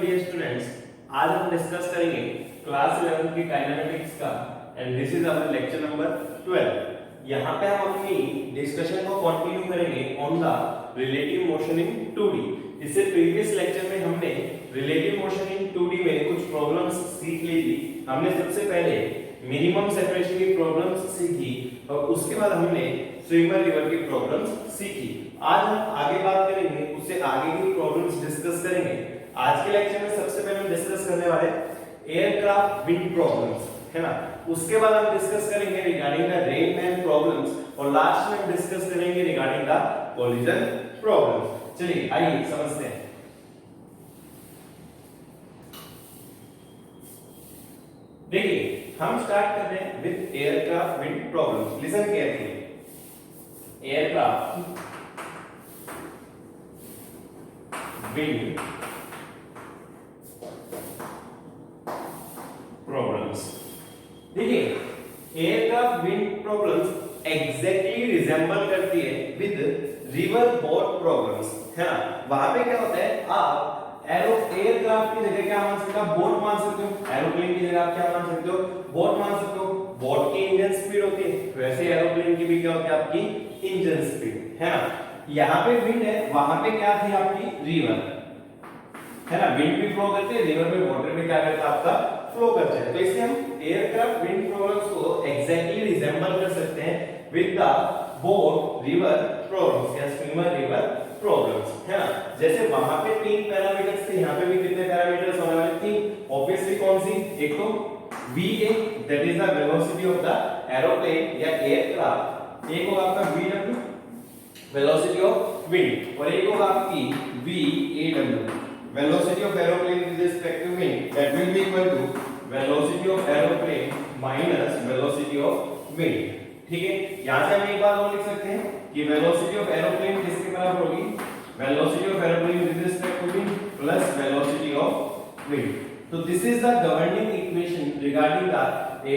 Dear students, आज हम discuss करेंगे क्लास 11 की काइनेमेटिक्स का and this is our lecture number 12। यहाँ पे हम अपनी डिस्कशन को कंटिन्यू करेंगे on the relative motion in 2D। इससे प्रीवियस लेक्चर में हमने रिलेटिव मोशन इन 2D में कुछ प्रॉब्लम्स सीख ली थी। हमने सबसे पहले मिनिमम सेपरेशन की प्रॉब्लम्स सीखी और उसके बाद हमने स्विमर रिवर की प्रॉब्लम्स सीखी। आज हम आगे बात करेंगे, उससे आगे की प्रॉब्लम्स डिस्कस करेंगे। आज के लेक्चर में सबसे पहले हम डिस्कस करने वाले एयरक्राफ्ट विंड प्रॉब्लम्स, है ना। उसके बाद हम डिस्कस करेंगे रिगार्डिंग द रेनमैन प्रॉब्लम्स और लास्ट में हम डिस्कस करेंगे रिगार्डिंग द कोलिजन प्रॉब्लम्स। चलिए आइए समझते हैं। देखिए हम स्टार्ट करते हैं with aircraft wind problems. Listen carefully. Aircraft wind problems. देखिए aircraft wind problems exactly resemble करती है विद रिवर बोट प्रॉब्लम्स, है ना। वहां पे क्या होता है, आप एयरक्राफ्ट की जगह क्या मान सकते हो, बोट मान सकते हो। एरोप्लेन की जगह आप क्या मान सकते हो, बोट मान सकते हो। बोट की इंजन स्पीड होती है, वैसे एरोप्लेन की भी क्या होती है, आपकी इंजन स्पीड, है ना। यहाँ पे विंड है, वहां पे क्या थी आपकी रिवर, है ना। विंड भी फ्लो करते हैं, रिवर में वाटर भी क्या करता है, आपका फ्लो करता है। तो इससे हम एयरक्राफ्ट विंड प्रॉब्लम्स को एग्जैक्टली रिजेंबल कर सकते हैं with the boat river problems या स्विमर रिवर प्रॉब्लम्स, है ना। जैसे वहां पे 3 पैरामीटर्स थे, यहाँ पे भी कितने पैरामीटर्स होने वाले, 3। ऑब्वियसली कौन सी, एक तो va that is the velocity of the aeroplane या एयरक्राफ्ट, एक होगा आपका vw वेलोसिटी ऑफ विंड और एक होगा आपकी vaw velocity of aeroplane with respect to wind, that will be equal to velocity of aeroplane minus velocity of wind। ठीक है, यहां से हम एक बात और लिख सकते हैं कि velocity of aeroplane किसके बराबर होगी, velocity of aeroplane with respect to wind plus velocity of wind। तो this is the governing equation regarding the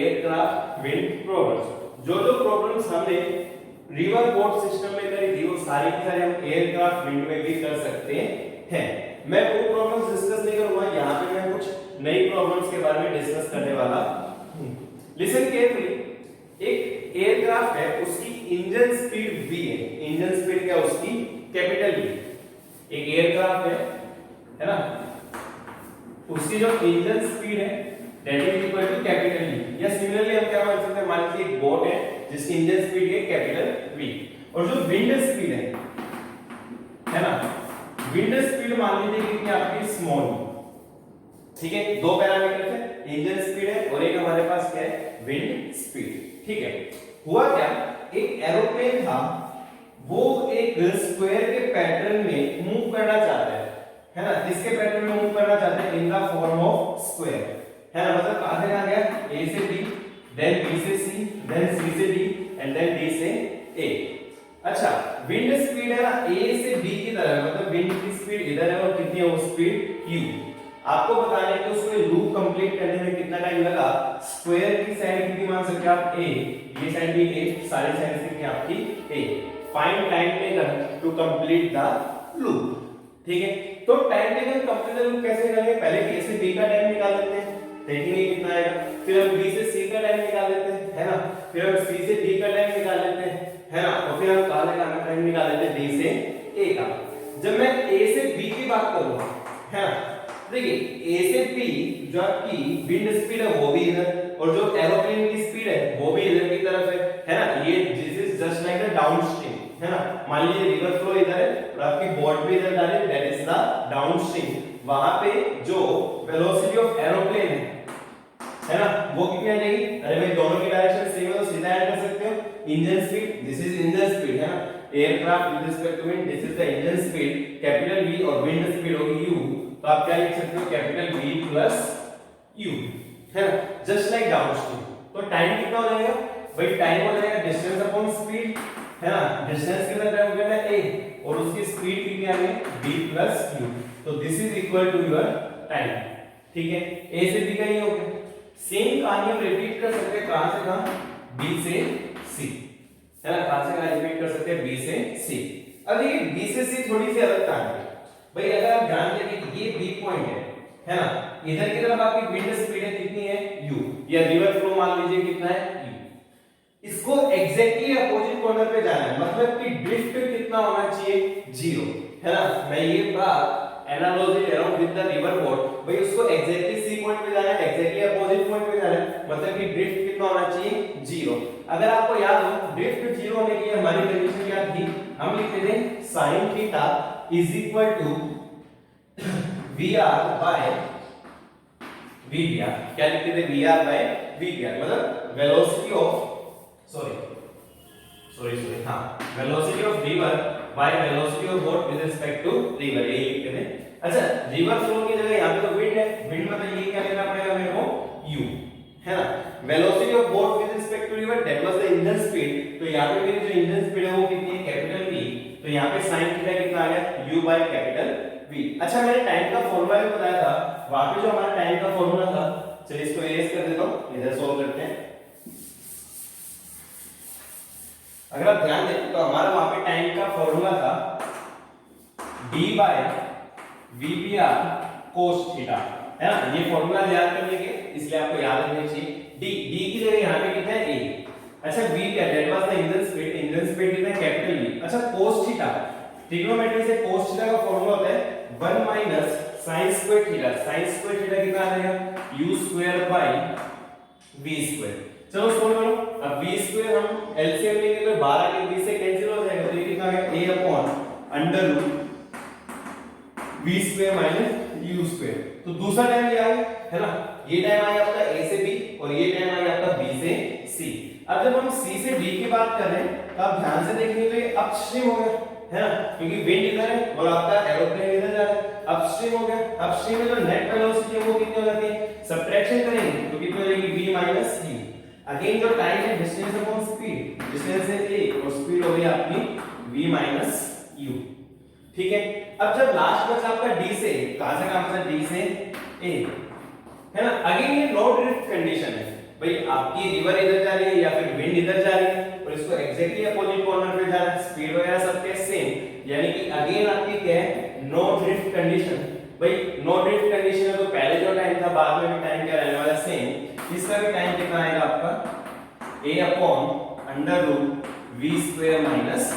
aircraft wind problems। जो प्रॉब्लम्स हमने रिवर बोट सिस्टम में करी थी वो सारी की सारी हम एयरक्राफ्ट विंड में भी कर सकते हैं। मैं वो प्रॉब्लम्स डिस्कस नहीं करूंगा, यहाँ पे मैं कुछ नई प्रॉब्लम्स के बारे में डिस्कस करने वाला हूं। Listen carefully. एक एयरक्राफ्ट है, उसकी इंजन स्पीड v है। इंजन स्पीड क्या उसकी, कैपिटल V। एक एयरक्राफ्ट है ना, उसकी जो इंजन स्पीड है that is equal to capital V। या सिमिलरली हम क्या मान सकते हैं, मान लीजिए एक बोट है जिसकी इंजन स्पीड है कैपिटल V और जो विंड स्पीड है ना, विंड स्पीड मान लीजिए कितनी आपकी स्मॉल, ठीक है। 2 पैरामीटर है, इंजन स्पीड है और एक हमारे पास क्या है, विंड स्पीड, ठीक है। हुआ क्या, एक एरोप्लेन था, वो एक स्क्वायर के पैटर्न में मूव करना चाहता है ना। किसके पैटर्न में मूव करना चाहते हैं, in the form of square, है ना। मतलब कहां से कहां गया, A से B, देन B से C, देन C से D एंड देन D से A। अच्छा, विंड स्पीड है ना A से B की तरफ, मतलब विंड की स्पीड इधर है और कितनी है वो स्पीड u। आपको बताना है कि उसको लूप कंप्लीट करने में कितना टाइम लगा। स्क्वायर की साइड कितनी मान सकते हैं आप, a, ये साइड भी a, सारी साइड कितनी आपकी a। Find time taken to complete the loop, ठीक है। तो time taken complete the loop कैसे करेंगे, पहले a से b का टाइम निकाल लेते हैं, देखेंगे कितना आएगा। फिर हम b से c का टाइम निकाल लेते हैं, है ना। फिर हम c से d का टाइम निकाल लेते हैं, है ना। और फिर हम कहां का टाइम निकाल लेते हैं, d से a का। जब मैं a से b की बात करूं, है ना, देखिए a से b जो आपकी विंड स्पीड है वो भी इधर और जो एरोप्लेन की स्पीड है वो भी इधर की तरफ है ना। ये this is just like the downstream, है ना। मान लीजिए रिवर फ्लो इधर है और आपकी बोट भी इधर जा रही है, दैट इज द डाउनस्ट्रीम। वहां पे जो वेलोसिटी ऑफ एरोप्लेन है ना, वो कितनी आ जाएगी, अरे भाई दोनों की डायरेक्शन सेम है तो सीधा ऐड कर सकते हो। Engine speed, this is engine speed, है ना। Aircraft with respect to wind, this is the engine speed, capital V और विंड स्पीड होगी u। तो आप क्या लिख सकते हो, कैपिटल V प्लस u, है ना, जस्ट लाइक डाउनस्ट्रीम। तो टाइम कितना हो जाएगा भाई, टाइम हो जाएगा डिस्टेंस अपॉन स्पीड, है ना। डिस्टेंस कितना टाइम हो गया a और उसकी स्पीड कितनी आ गई v प्लस u। तो this is equal to your time, ठीक है। a से b का ये हो गया। सेम कहानी हम रिपीट कर सकते हैं, कहां से कहां, b से c, है ना। कहां से कहां रिपीट कर सकते हैं, b से c। अब देखिए b से c थोड़ी सी अलग कहानी है भाई। अगर आप जानते हैं कि ये b पॉइंट है है ना। इधर की तरफ आपकी विंड स्पीड है कितनी है u, या रिवर फ्लो मान लीजिए कितना है u। इसको एग्जैक्टली अपोजिट कॉर्नर पे जाना है, मतलब कि ड्रिफ्ट कितना होना चाहिए 0, है ना। मैं ये बात एनालॉजी ले रहा हूं विद द रिवर बोट, भाई उसको एग्जैक्टली सी पॉइंट पे जाना है, एग्जैक्टली अपोजिट पॉइंट पे जाना है, मतलब कि ड्रिफ्ट कितना होना चाहिए 0। अगर आपको याद हो ड्रिफ्ट 0 होने की हमारी कंडीशन क्या थी, हम लिखते थे sin theta is equal to vr by vbr। क्या लिखते थे vr बाय vbr, मतलब वेलोसिटी ऑफ सॉरी हाँ, velocity of river by velocity of boat with respect to river, ये लिखते थे। अच्छा, रिवर फ्लो की जगह यहाँ पे तो विंड है, विंड मतलब ये क्या लेना पड़ेगा मेरे को u, है ना। Velocity of boat with respect to river that was the engine speed, तो यहाँ पे मेरी जो इंजन स्पीड है वो कितनी है कैपिटल V, तो यहाँ पे sin थीटा कितना आ गया u बाय कैपिटल V। अच्छा, मैंने टाइम का फॉर्मूला भी बताया था, वहां पे जो हमारा टाइम का फॉर्मूला था, चलिए इसको एरेज कर देता हूं, इधर सॉल्व करते हैं। अगर आप ध्यान दें तो हमारा वहां पे टाइम का फॉर्मूला था d by vbr cos theta, है ना। ये फॉर्मूला याद करने के इसलिए आपको याद रखना चाहिए, d की जगह यहां पे कितना है a। अच्छा, v क्या that was the engine speed कितना है कैपिटल V। अच्छा, cos थीटा, ट्रिग्नोमेट्री से cos थीटा का फॉर्मूला होता है 1 minus sin square theta, sin square theta कितना आ जाएगा u square by v square. चलो सोल्व करो। अब v स्क्वायर हम एलसीएम लेंगे तो 12 के 20 से कैंसिल हो जाएगा, तो ये कितना आ गया a upon under root v square minus u square. तो दूसरा टाइम ये आ गया, है ना। ये टाइम आ गया आपका a से b और ये टाइम आ गया आपका b से c। अब जब हम c से d की बात कर रहे हैं तो आप ध्यान से देखेंगे तो ये अपस्ट्रीम हो गया, है ना, क्योंकि विंड इधर है और आपका एरोप्लेन इधर जा रहा है, अपस्ट्रीम हो गया। अपस्ट्रीम में जो नेट वेलोसिटी है वो कितनी हो जाती है, सब्ट्रैक्शन करेंगे तो कितनी हो जाएगी v माइनस u। अगेन जो टाइम है डिस्टेंस अपॉन स्पीड, डिस्टेंस है a और स्पीड हो गई आपकी v माइनस u, ठीक है। अब जब लास्ट बचा आपका d से, कहां से कहां बचा d से a, है ना। अगेन ये नो ड्रिफ्ट कंडीशन है, भाई आपकी रिवर इधर जा रही है या फिर विंड इधर जा रही है और इसको एग्जैक्टली अपोजिट कॉर्नर पे जा रहा है, स्पीड वगैरह सबके सेम, यानी कि अगेन आपकी क्या है नो ड्रिफ्ट कंडीशन। भाई नो ड्रिफ्ट कंडीशन है तो पहले जो टाइम था बाद में भी टाइम क्या रहने वाला सेम, इसका भी टाइम कितना आएगा आपका a upon under root v square minus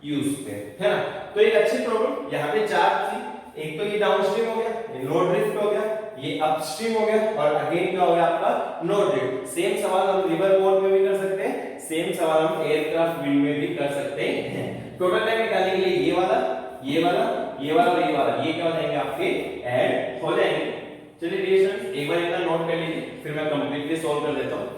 u square, है ना। तो एक अच्छी प्रॉब्लम यहाँ पे चार थी, एक तो ये डाउनस्ट्रीम हो गया, ये नो ड्रिफ्ट हो गया, ये अपस्ट्रीम हो गया और अगेन क्या हो गया आपका नो ड्रिफ्ट। सेम सवाल हम रिवर बोट में भी कर सकते हैं, सेम सवाल हम एयरक्राफ्ट विंड में भी कर सकते हैं। टोटल टाइम निकालने के लिए ये वाला ये वाला ये वाला और ये वाला ये क्या हो जाएंगे आपके ऐड हो जाएंगे। चलिए डियर स्टूडेंट्स एक बार इतना नोट कर लीजिए, फिर मैं कंप्लीटली सॉल्व कर देता हूं।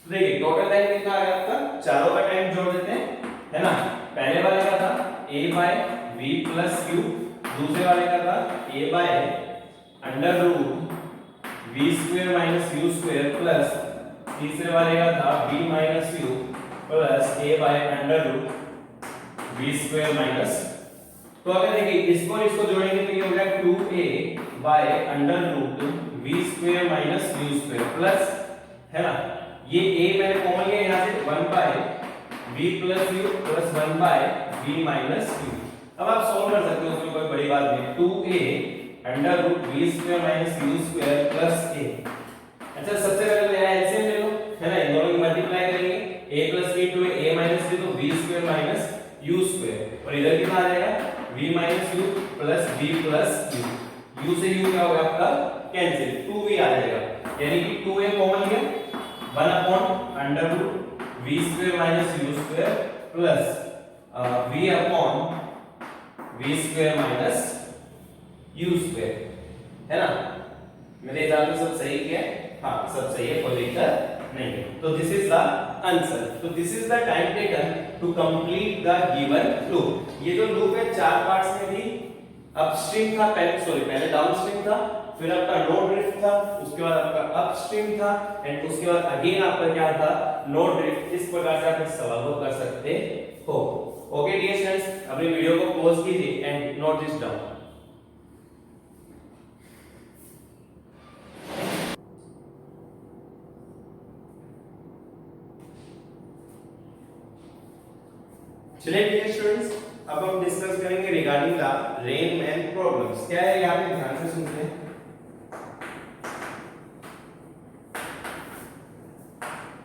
देखिए टोटल टाइम कितना आ गया आपका, चारों का टाइम जोड़ देते हैं, है ना। पहले वाले का था a by v plus q, दूसरे वाले का था a by under root v square minus u square plus तीसरे वाले का था v minus u plus a by under root v square minus. तो अगर देखिए इसको इसको जोड़ेंगे तो ये हो गया 2a by under root v square minus u square plus, है ना, ये a मैंने कॉमन लिया यहां से 1 by v plus u plus 1 by v minus u। अब आप सॉल्व कर सकते हो, उसमें कोई बड़ी बात नहीं। 2a under root v square minus u square plus a। अच्छा सबसे पहले तो यहाँ एलसीएम ले लो, है ना, इन दोनों की मल्टीप्लाई करेंगे, a plus v to a minus v तो v square minus u square और इधर कितना आ जाएगा v minus u plus v plus u। u से u क्या होगा आपका कैंसिल, 2v आ जाएगा, यानी कि 2a कॉमन लिया 1 upon under root v square minus u square plus v upon v square minus u square, है ना। मेरे हिसाब से सब सही किया है, हाँ सब सही है, कोई दिक्कत नहीं है। तो दिस इज द आंसर। तो this is the time taken to complete the given loop. ये जो लूप है चार पार्ट्स में थी, अपस्ट्रीम था पहले डाउनस्ट्रीम था, फिर आपका नो ड्रिफ्ट था, उसके बाद आपका अपस्ट्रीम था एंड उसके बाद अगेन आपका क्या था नो ड्रिफ्ट। इस प्रकार से आप इस सवाल को कर सकते हो। ओके डियर स्टूडेंट्स, अपनी वीडियो को पॉज कीजिए एंड नोट दिस डाउन। चलिए डियर स्टूडेंट्स, अब हम डिस्कस करेंगे regarding the rain man problems. क्या है यहाँ पे, ध्यान से सुनते हैं।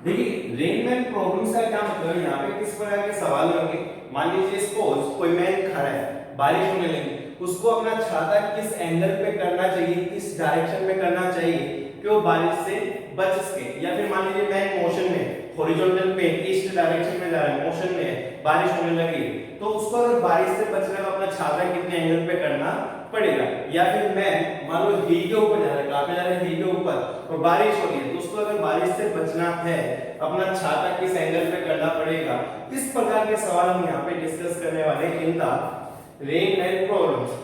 देखिए रेन मैन प्रॉब्लम्स का क्या मतलब है, यहाँ पे किस प्रकार के सवाल होंगे। मान लीजिए सपोज कोई मैन खड़ा है, बारिश होने लगी, उसको अपना छाता किस एंगल पे करना चाहिए, किस डायरेक्शन में करना चाहिए कि वो बारिश से बच सके। या फिर मान लीजिए मैन मोशन में, हॉरिजॉन्टल पे ईस्ट डायरेक्शन में जा रहा है, मोशन में है, बारिश होने लगी, तो उसको अगर बारिश से बचना है तो अपना छाता कितने एंगल पे करना पड़ेगा। या फिर मैन मान लो हिल के ऊपर जा रहा है, कहां पे जा रहा है, हिल के ऊपर, और बारिश हो रही है, तो उसको अगर बारिश से बचना है अपना छाता किस एंगल पे करना पड़ेगा। इस प्रकार के सवाल हम यहाँ पे डिस्कस करने वाले हैं in the rain man problems.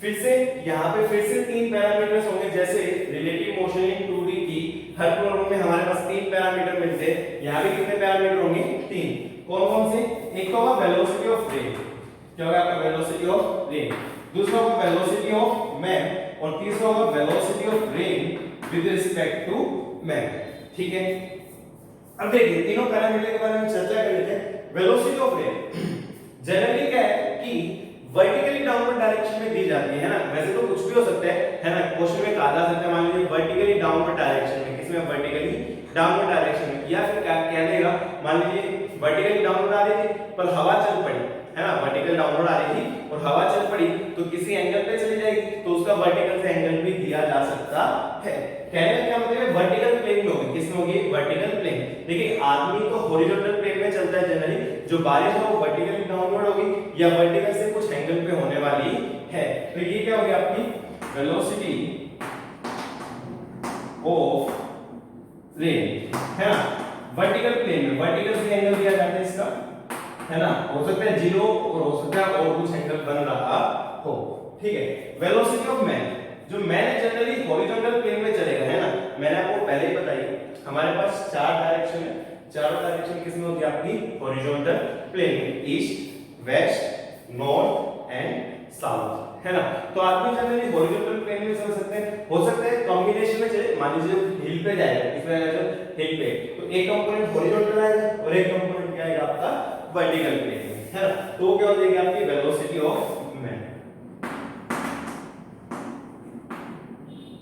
फिर से यहाँ पे फिर से तीन पैरामीटर्स होंगे, जैसे रिलेटिव मोशन इन 2D की हर प्रॉब्लम में हमारे पास तीन पैरामीटर मिलते हैं। यहाँ भी कितने पैरामीटर होंगे, तीन। कौन कौन से, एक तो होगा वेलोसिटी ऑफ रेन, क्या होगा आपका वेलोसिटी ऑफ रेन, दूसरा होगा वेलोसिटी ऑफ मैन, और तीसरा होगा velocity of rain with respect to man. ठीक है, अब देखिए तीनों पैरामीटर के बारे में चर्चा कर लेते हैं। वेलोसिटी ऑफ रेन जनरली क्या है कि वर्टिकली डाउनवर्ड डायरेक्शन में दी जाती है ना, वैसे तो कुछ भी हो सकता है ना, क्वेश्चन में कहा जा सकता है मान लीजिए वर्टिकली डाउनवर्ड डायरेक्शन में, किसमें वर्टिकली डाउनवर्ड डायरेक्शन में, या फिर क्या कह देगा मान लीजिए वर्टिकली डाउनवर्ड आ रही थी पर हवा चल पड़ी है ना, वर्टिकल डाउनवर्ड आ रही थी और हवा चल पड़ी तो किसी एंगल पे चली जाएगी, तो उसका वर्टिकल से एंगल भी दिया जा सकता है। कहने का क्या मतलब है, वर्टिकल प्लेन में होगी, किसमें होगी, वर्टिकल प्लेन। देखिए आदमी तो हॉरिजॉन्टल प्लेन में चलता है जनरली, जो बारिश है वो वर्टिकली डाउनवर्ड होगी या वर्टिकल से कुछ एंगल पे होने वाली है। तो ये क्या होगी आपकी वेलोसिटी ऑफ रेन है ना, वर्टिकल प्लेन में, वर्टिकल से एंगल दिया जाता है इसका, है ना, हो सकता है जीरो और हो सकता है और कुछ एंगल बन रहा हो। ठीक है, वेलोसिटी ऑफ मैन, जो मैन जनरली हॉरिजॉन्टल प्लेन में चलेगा, है ना, मैंने आपको पहले ही बताई हमारे पास चार डायरेक्शन है, चारों डायरेक्शन किसमें होती है आपकी हॉरिजॉन्टल प्लेन में, east west north and south, है ना। तो आदमी जनरली हॉरिजॉन्टल प्लेन में चल सकते हैं, हो सकता है कॉम्बिनेशन में चले, मान लीजिए हिल पे जाएगा, किसमें जाएगा, हिल पे, तो एक कंपोनेंट हॉरिजॉन्टल आएगा और एक कंपोनेंट क्या आएगा आपका वर्टिकल प्लेन में, है ना। तो क्या हो जाएगी आपकी वेलोसिटी ऑफ मैन।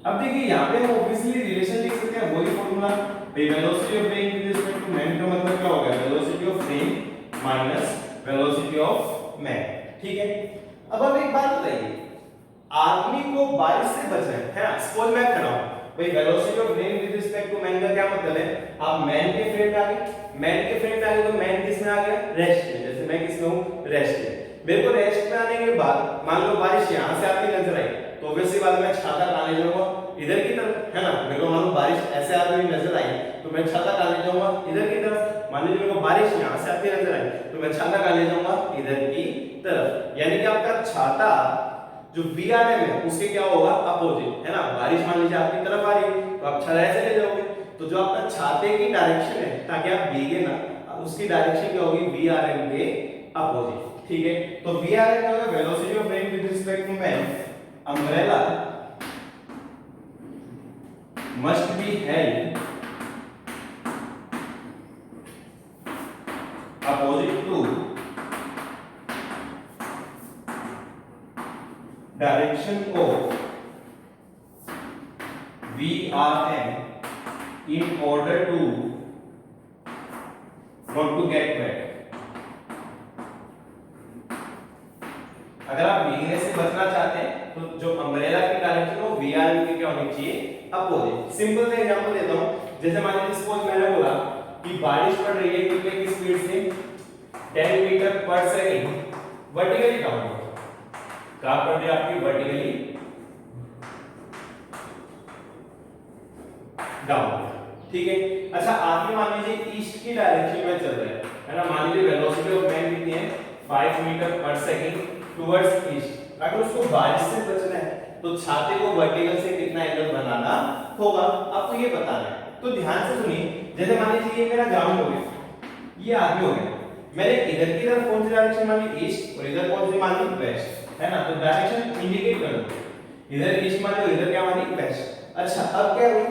अब देखिए यहाँ पे हम ऑब्वियसली रिलेशन लिख सकते हैं, वही फॉर्मूला, भाई velocity of rain with respect to man का मतलब क्या होगा, velocity of rain minus velocity of man. ठीक है, अब आप एक बात बताइए, आदमी को बारिश से बचना है ना, सपोज मैं खड़ा हूं, भाई velocity of rain with respect to man का क्या मतलब है, आप मैन के फ्रेंड आ गए, मैन के फ्रेंड आ गए तो मैन किस में आ गया, रेस्ट में, जैसे मैं किस में हूं, रेस्ट में। मेरे को रेस्ट में आने के बाद मान लो बारिश यहां से आती नजर आई, तो ऑब्वियसली बात है मैं छाता कहां ले जाऊंगा, इधर की तरफ, है ना। मेरे को मान लो बारिश ऐसे आती हुई नजर आई तो मैं छाता कहां ले जाऊंगा, इधर की तरफ। मान लीजिए मेरे को बारिश यहां से आती नजर आई तो मैं छाता कहां ले जाऊंगा, इधर की तरफ। यानी कि आपका छाता जो VRM है उसके क्या होगा, अपोजिट, है ना। बारिश मान लीजिए आपकी तरफ आ रही है तो आप छाता ऐसे ले जाओगे, तो जो आपका छाते की डायरेक्शन है ताकि आप भीगे ना, उसकी डायरेक्शन क्या होगी, VRM के अपोजिट। ठीक है, तो VRM क्या होगा, velocity of rain with respect to man, umbrella must be held opposite to direction of VRM in order to not to get wet। अगर आप भीगने से बचना चाहते हैं तो जो अम्ब्रेला की डायरेक्शन हो VRM की क्या होनी चाहिए, अपोजिट। सिंपल सा एग्जांपल देता हूं, जैसे मान लीजिए सपोज मैंने बोला कि बारिश पड़ रही है कितने की स्पीड से, 10 metre per second vertically downward, कहां पड़ रही है आपकी वर्टिकली डाउन। ठीक है, अच्छा आदमी मान लीजिए ईस्ट की डायरेक्शन में चल रहा है ना, मान लीजिए वेलोसिटी ऑफ मैन कितनी है, 5 metre per second towards east. अगर उसको बारिश से बचना है तो छाते को वर्टिकल से कितना एंगल बनाना होगा, आपको ये बताना है। तो ध्यान से सुनिए, जैसे मान लीजिए ये मेरा ग्राउंड हो गया, ये आदमी हो गया, मैंने इधर की तरफ कौन सी डायरेक्शन मान ली, ईस्ट, और इधर कौन सी मान ली, वेस्ट, है ना। तो डायरेक्शन इंडिकेट कर दो, इधर ईस्ट मान लो, इधर क्या मान ली, वेस्ट। अच्छा अब क्या हुई,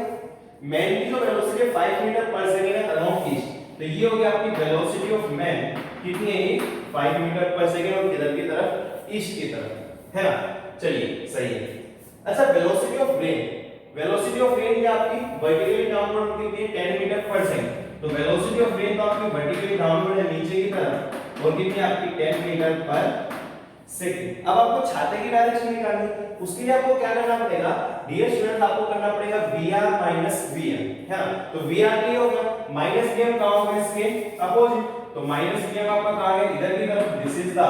मैन की जो वेलोसिटी 5 मीटर पर सेकंड है अलोंग ईस्ट, तो ये हो गया आपकी वेलोसिटी ऑफ मैन कितनी है, 5 मीटर पर सेकंड, और किधर की तरफ, ईस्ट की तरफ, है ना। चलिए सही है। अच्छा, velocity of rain, velocity of rain क्या आपकी वर्टिकली डाउनवर्ड कितनी है, 10 मीटर पर सेकंड। तो वेलोसिटी ऑफ रेन तो आपकी वर्टिकली डाउनवर्ड है नीचे की तरफ, और कितनी आपकी 10 मीटर पर सेकंड। अब आपको छाते की डायरेक्शन निकालनी है, उसके लिए आपको क्या करना पड़ेगा डियर स्टूडेंट, आपको करना पड़ेगा Vr माइनस Vm, है ना। तो Vr क्या होगा, माइनस Vm कहां होगा, इसके अपोजिट, तो माइनस Vm आपका कहां है, इधर की तरफ, this is the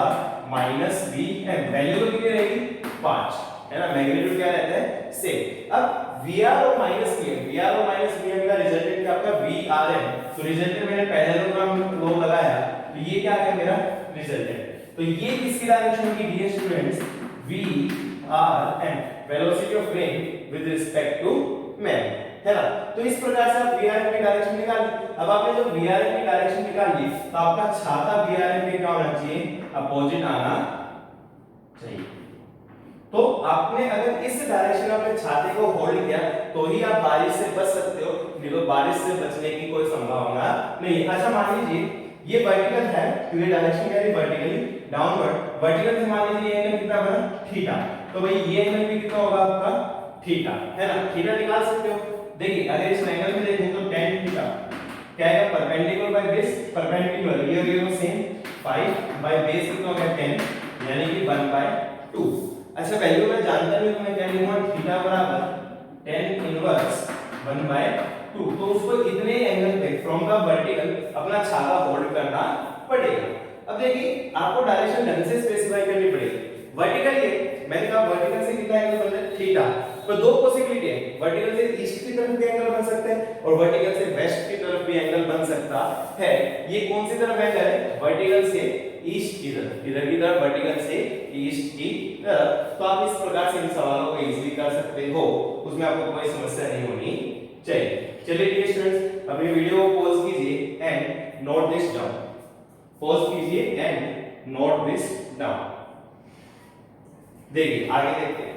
minus Vm, value कितनी रहेगी 5, है ना, मैग्नीट्यूड क्या रहता है सेम। अब Vr और माइनस Vm, Vr और माइनस Vm का रिजल्टेंट क्या आपका Vrm, तो रिजल्टेंट मैंने पहले लो लगाया, तो ये क्या है मेरा रिजल्टेंट। तो ये किसकी डायरेक्शन की dear students, Vrm, velocity of rain with respect to man, है ना। तो इस प्रकार से आप Vrm की डायरेक्शन निकाल ली। अब आपने जब Vrm की डायरेक्शन निकाल ली, तो आपका छाता Vrm के क्या होना चाहिए, अपोजिट आना चाहिए। तो आपने अगर इस डायरेक्शन में अपने छाते को होल्ड किया, तो ही आप बारिश से बच सकते हो, नहीं तो बारिश से बचने की कोई संभावना नहीं। अच्छा मान लीजिए ये वर्टिकल है, तो ये डायरेक्शन क्या है, वर्टिकली डाउनवर्ड, वर्टिकल से मान लीजिए ये एंगल कितना बना, थीटा, तो भाई ये एंगल भी कितना होगा आपका थीटा, है ना। थीटा निकाल सकते हो। देखिए अगर इस एंगल में देखें तो tan थीटा क्या है, परपेंडिकुलर बाय बेस, परपेंडिकुलर ये सेम 5 बाय बेस कितना हो गया 10, यानी कि 1/2। अच्छा वैल्यू मैं जानता नहीं तो मैं क्या लिखूंगा, थीटा बराबर tan इनवर्स 1/2। तो उसको इतने एंगल पे फ्रॉम द वर्टिकल अपना छाता होल्ड करना पड़ेगा। अब देखिए आपको डायरेक्शन ढंग से स्पेसिफाई करनी पड़ेगी। वर्टिकल ये मैंने कहा वर्टिकल से कितना एंगल बन रहा है, थीटा, तो दो पॉसिबिलिटी है, वर्टिकल से ईस्ट की तरफ भी एंगल बन सकता है और वर्टिकल से वेस्ट की तरफ भी एंगल बन सकता है। ये कौन सी तरफ एंगल है, वर्टिकल से ईस्ट की तरफ, इधर की तरफ वर्टिकल से ईस्ट की तरफ। तो आप इस प्रकार से इन सवालों को इजीली कर सकते हो, उसमें आपको कोई समस्या नहीं होनी चाहिए। चलिए डियर स्टूडेंट्स अपनी वीडियो को पॉज कीजिए and note this down, pause कीजिए एंड नोट दिस डाउन। देखिए आगे देखते हैं।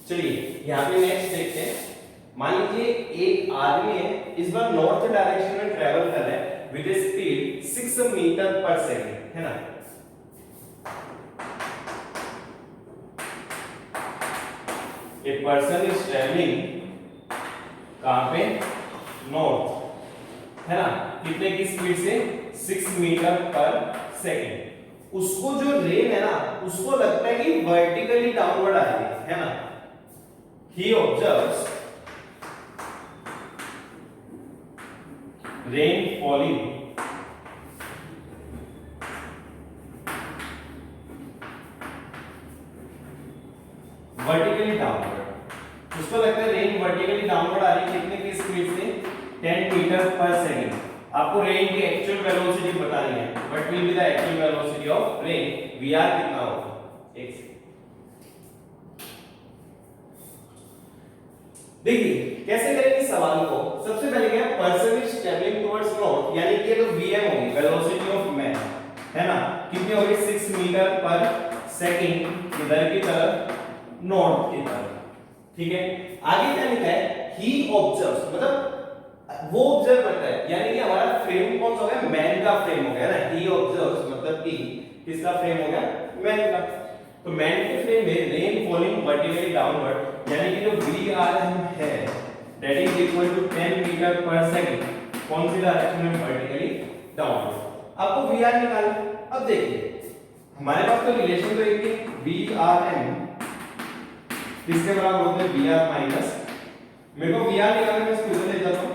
चलिए यहाँ पे नेक्स्ट देखते हैं। मान लीजिए एक आदमी है, इस बार नॉर्थ डायरेक्शन में ट्रेवल कर रहा है with A speed 6 metre per second, है ना। ए पर्सन इज ट्रेवलिंग कहां पे, नॉर्थ, है ना, कितने की स्पीड से 6 मीटर पर सेकंड। उसको जो रेन है ना, उसको लगता है कि वर्टिकली डाउनवर्ड आ रही है ना। He observes rain falling vertically downward। उसको लगता है रेन वर्टिकली डाउनवर्ड आ रही है, कितने की स्पीड से 10 मीटर पर सेकंड। आपको रेन की एक्चुअल वेलोसिटी बतानी है, what will be the actual velocity of rain, Vr कितना होगा, एक सेकंड। देखिए कैसे करेंगे इस सवाल को। सबसे पहले क्या, person is travelling towards north, यानी कि ये तो Vm होगी, वेलोसिटी ऑफ मैन, है ना, कितनी होगी 6 मीटर पर सेकंड इधर की तरफ नॉर्थ की तरफ, ठीक है। आगे क्या लिखा है, ही ऑब्जर्व्स, मतलब वो ऑब्जर्व करता है, यानी कि हमारा फ्रेम कौन सा हो गया, मैन का फ्रेम हो गया ना। ही ऑब्जर्व्स मतलब कि किसका फ्रेम हो गया, मैन का। तो मैन के फ्रेम में रेन फॉलिंग वर्टिकली डाउनवर्ड, यानी कि जो Vrm है that is equal to 10 metre per second, कौन सी डायरेक्शन में, वर्टिकली डाउनवर्ड। आपको Vr निकालना। अब देखिए हमारे पास तो रिलेशन तो एक है, Vrm किसके बराबर होता है, Vr माइनस, मेरे को Vr निकालने में इसको इधर ले जाता हूं,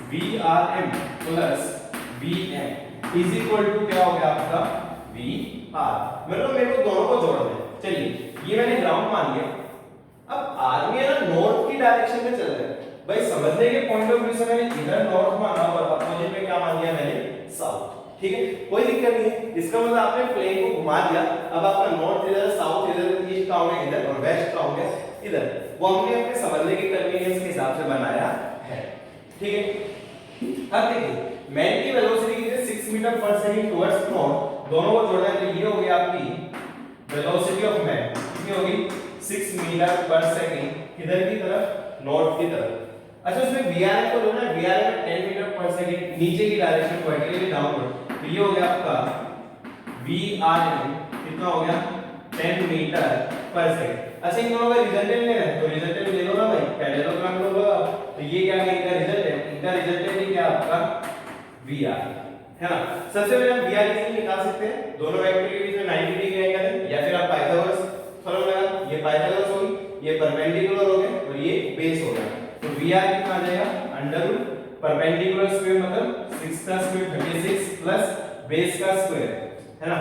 Vrm प्लस Vm इज इक्वल टू क्या हो गया आपका Vr, मतलब मेरे को दोनों को जोड़ना है। चलिए ये मैंने ग्राउंड मान लिया। अब आदमी है ना नॉर्थ की डायरेक्शन में चल रहा है, भाई समझने के पॉइंट ऑफ व्यू से मैंने इधर नॉर्थ माना और अपोजिट में क्या मान लिया मैंने, साउथ, ठीक है, कोई दिक्कत नहीं है। इसका मतलब आपने प्लेन को घुमा दिया, अब आपका नॉर्थ इधर, साउथ इधर, ईस्ट का हो गया इधर और वेस्ट का हो गया इधर। वो हमने अपने समझने के कन्वीनियंस के हिसाब से बनाया है। ठीक है। अब देखिए मैन की वेलोसिटी कितनी है 6 metre per second towards north, दोनों को जोड़ना है तो ये हो गई आपकी वेलोसिटी ऑफ मैन कितनी होगी 6 मीटर पर सेकंड किधर की तरफ नॉर्थ की तरफ। अच्छा उसमें VRM को जोड़ना है, VRM में 10 मीटर पर सेकंड नीचे की डायरेक्शन वर्टिकली डाउनवर्ड, तो ये हो गया आपका VRM कितना हो गया 10 मीटर पर सेकंड। अच्छा इन दोनों का रिजल्टेंट लेना है तो रिजल्टेंट ले लो ना भाई, पैरेललोग्राम लो, तो ये क्या है इनका रिजल्टेंट, इनका रिजल्टेंट ही क्या आपका VR है ना। सबसे पहले हम VR इजीली निकाल सकते हैं, दोनों वेक्टर के बीच में 90 डिग्री एंगल है, या फिर आप पाइथागोरस थ्योरम लगा, ये पाइथागोरस होगी, ये परपेंडिकुलर हो गए और ये बेस हो गया, तो VR कितना आ जाएगा अंडर रूट परपेंडिकुलर स्क्वायर मतलब 6 का स्क्वायर 36 प्लस बेस का स्क्वायर है ना,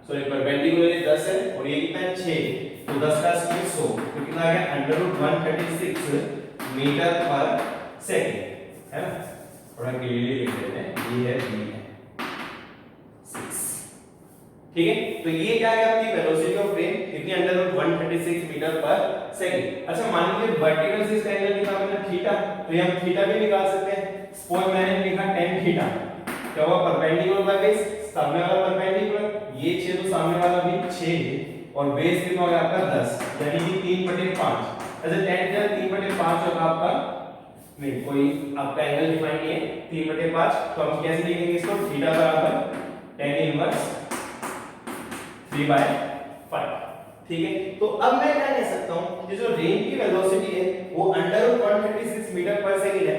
सॉरी परपेंडिकुलर ये 10 है और ये कितना है 6, तो 10 का स्क्वायर 100, तो कितना आ गया under root 136 metre per second है ना। थोड़ा क्लियरली लिख देते हैं, ये है v है 6, ठीक है। तो ये क्या है आपकी वेलोसिटी ऑफ रेन कितनी under root 136 metre per second. अच्छा मान लीजिए वर्टिकल से इसका एंगल कितना बना थीटा, तो ये हम थीटा भी निकाल सकते हैं, सपोज मैंने लिखा tan थीटा, क्या हुआ परपेंडिकुलर बाय बेस, सामने वाला परपेंडिकुलर, ये 6 तो सामने वाला भी 6 और बेस कितना हो गया आपका 10 यानी कि 3/5। ऐसे tan थीटा 3/5 होगा आपका, नहीं कोई आपका एंगल डिफाइन नहीं है 3/5, तो हम कैसे लिखेंगे इसको, थीटा बराबर tan इनवर्स 3/5, ठीक है। तो अब मैं क्या कह सकता हूं कि जो रेन की वेलोसिटी है वो under root 136 metre per second है,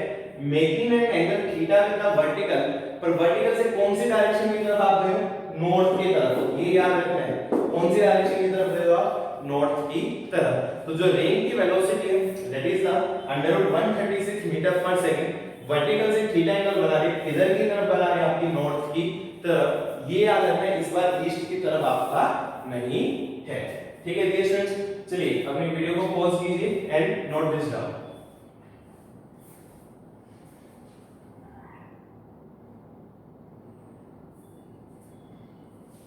making an angle theta with the vertical, पर वर्टिकल से कौन सी डायरेक्शन की तरफ आप गए हो नॉर्थ की तरफ, ये याद रखना है कौन सी डायरेक्शन की तरफ गए हो आप नॉर्थ की तरफ। तो जो रेन की वेलोसिटी है that is the under root 136 metre per second, vertical से थीटा एंगल बना रहे किधर की तरफ बना रहे आपकी नॉर्थ की तरफ, ये याद रखना है, इस बार ईस्ट की तरफ आपका नहीं है, ठीक है डियर स्टूडेंट्स। चलिए अपनी वीडियो को पॉज कीजिए एंड नोट दिस डाउन।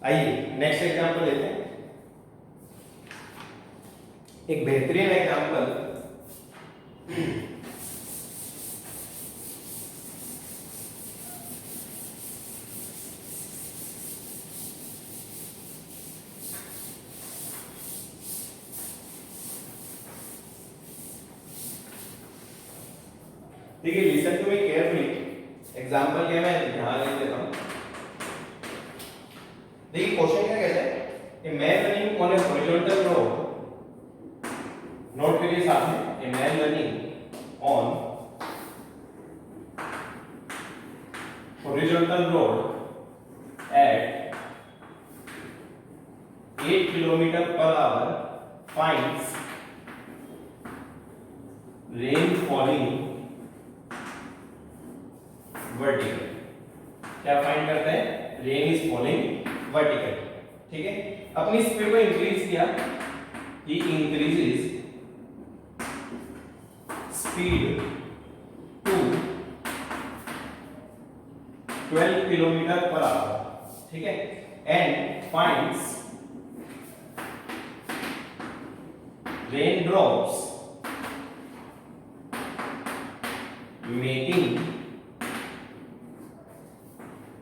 आइए नेक्स्ट एग्जांपल लेते हैं, एक बेहतरीन एग्जांपल। देखिए listen to me carefully, example क्या मैं ध्यान से देता हूं। देखिए क्वेश्चन क्या कहता है, a man running on a horizontal road, note करिए साथ में, a man running on horizontal road at 8 kilometre per hour finds rain falling vertical. क्या फाइंड करते हैं, रेन इज फॉलिंग वर्टिकल, ठीक है। अपनी स्पीड को इंक्रीज किया, he increases speed to 12 kilometre per hour, ठीक है, and finds rain drops making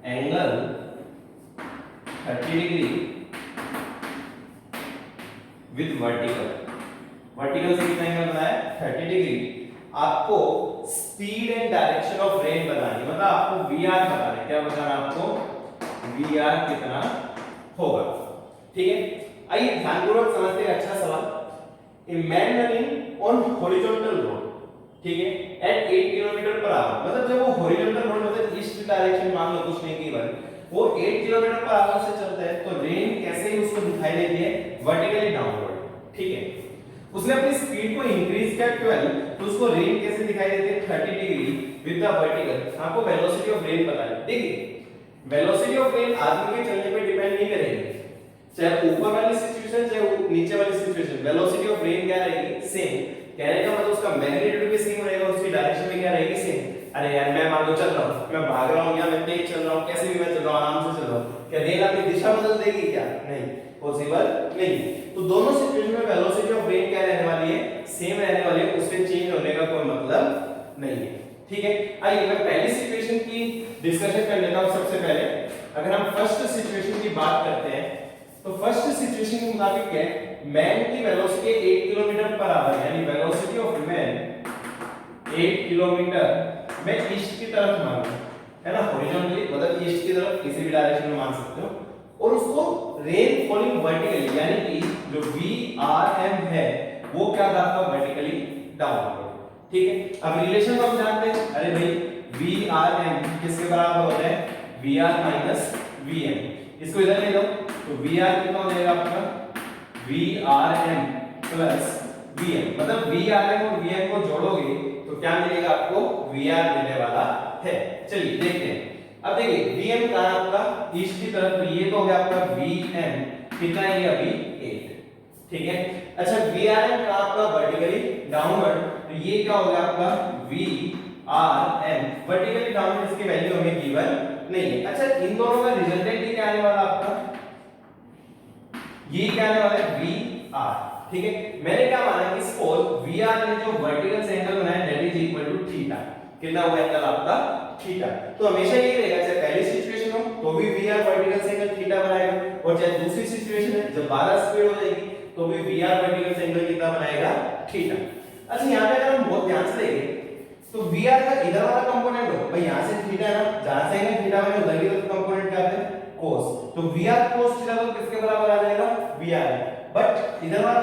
angle 30 degree with vertical, vertical से कितना एंगल बनाया 30 डिग्री। आपको speed and direction of rain बतानी, मतलब आपको VR बताना है, क्या बताना आपको VR कितना होगा, ठीक है। आइए ध्यानपूर्वक समझते हैं, अच्छा सवाल। ए man running on horizontal road, ठीक है, एट 8 किलोमीटर पर आवर, मतलब जब वो हॉरिजॉन्टल रोड मतलब ईस्ट डायरेक्शन मान लो कुछ नहीं की बात, वो 8 किलोमीटर पर आवर से चलता है, तो रेन कैसे ही उसको दिखाई देती है वर्टिकली डाउनवर्ड, ठीक है। उसने अपनी स्पीड को इंक्रीज किया 12, तो उसको रेन कैसे दिखाई देती है 30 डिग्री विद द वर्टिकल। आपको वेलोसिटी ऑफ रेन पता है, देखिए वेलोसिटी ऑफ रेन आदमी के चलने पे डिपेंड नहीं करेगी, चाहे ऊपर वाली सिचुएशन चाहे नीचे वाली सिचुएशन, वेलोसिटी ऑफ रेन क्या रहेगी सेम। कहने का मतलब उसका मैग्नीट्यूड भी सेम रहेगा, उसकी डायरेक्शन भी क्या रहेगी सेम। अरे यार मैं मान लो चल रहा हूं, मैं भाग रहा हूं या मैं तेज चल रहा हूं, कैसे भी मैं चल रहा हूं, आराम से चल रहा हूं, क्या रेन अपनी दिशा बदल देगी क्या, नहीं, पॉसिबल नहीं। तो दोनों सिचुएशन में वेलोसिटी ऑफ रेन क्या रहने वाली है सेम रहने वाली है, उसके चेंज होने का कोई मतलब नहीं है, ठीक है, आइए मैं पहली सिचुएशन की डिस्कशन कर लेता हूं। सबसे पहले अगर हम फर्स्ट सिचुएशन की बात करते हैं तो फर्स्ट सिचुएशन के मुताबिक क्या है, मैन की वेलोसिटी 8 किलोमीटर पर आवर, यानी वेलोसिटी ऑफ मैन 8 किलोमीटर मैं ईस्ट की तरफ मानूं, है ना, हॉरिजॉन्टली मतलब ईस्ट की तरफ किसी भी डायरेक्शन में मान सकते हो, और उसको रेन फॉलिंग वर्टिकली, यानी कि जो VRM है वो क्या था आपका वर्टिकली डाउनवर्ड। ठीक है, अब रिलेशन तो हम जानते हैं, अरे भाई VRM किसके बराबर होता है, VR माइनस VM। इसको इधर ले लो तो VR कितना हो जाएगा आपका, VRM प्लस VM, मतलब VRM और VM को जोड़ोगे तो क्या मिलेगा आपको, VR मिलने वाला है। चलिए देखते हैं। अब देखिए VM का आपका ईस्ट की तरफ, तो ये तो हो गया आपका VM, कितना है ये अभी 8। ठीक है, अच्छा VRM का आपका वर्टिकली डाउनवर्ड, तो ये क्या हो गया आपका VRM वर्टिकली डाउनवर्ड, इसकी वैल्यू हमें गिवन नहीं है। अच्छा इन दोनों का रिजल्टेंट क्या आने वाला आपका, ये क्या आने वाला है VR। ठीक है, मैंने क्या माना कि सपोज VR ने जो वर्टिकल एंगल बनाया that is equal to theta, कितना हुआ एंगल आपका थीटा, तो हमेशा ये रहेगा, चाहे पहली सिचुएशन हो तो भी VR वर्टिकल एंगल थीटा बनाएगा, और चाहे दूसरी सिचुएशन है जब 12 स्पीड हो जाएगी तो भी VR वर्टिकल एंगल कितना बनाएगा, थीटा। अच्छा यहां पे अगर हम बहुत ध्यान से देखें तो VR का इधर वाला कंपोनेंट हो, भाई यहां से थीटा है ना, जहां से एंगल थीटा बने उधर की तरफ कंपोनेंट क्या आता है, cos, तो VR cos थीटा तो किसके बराबर आ जाएगा, VR। बट इधर वाला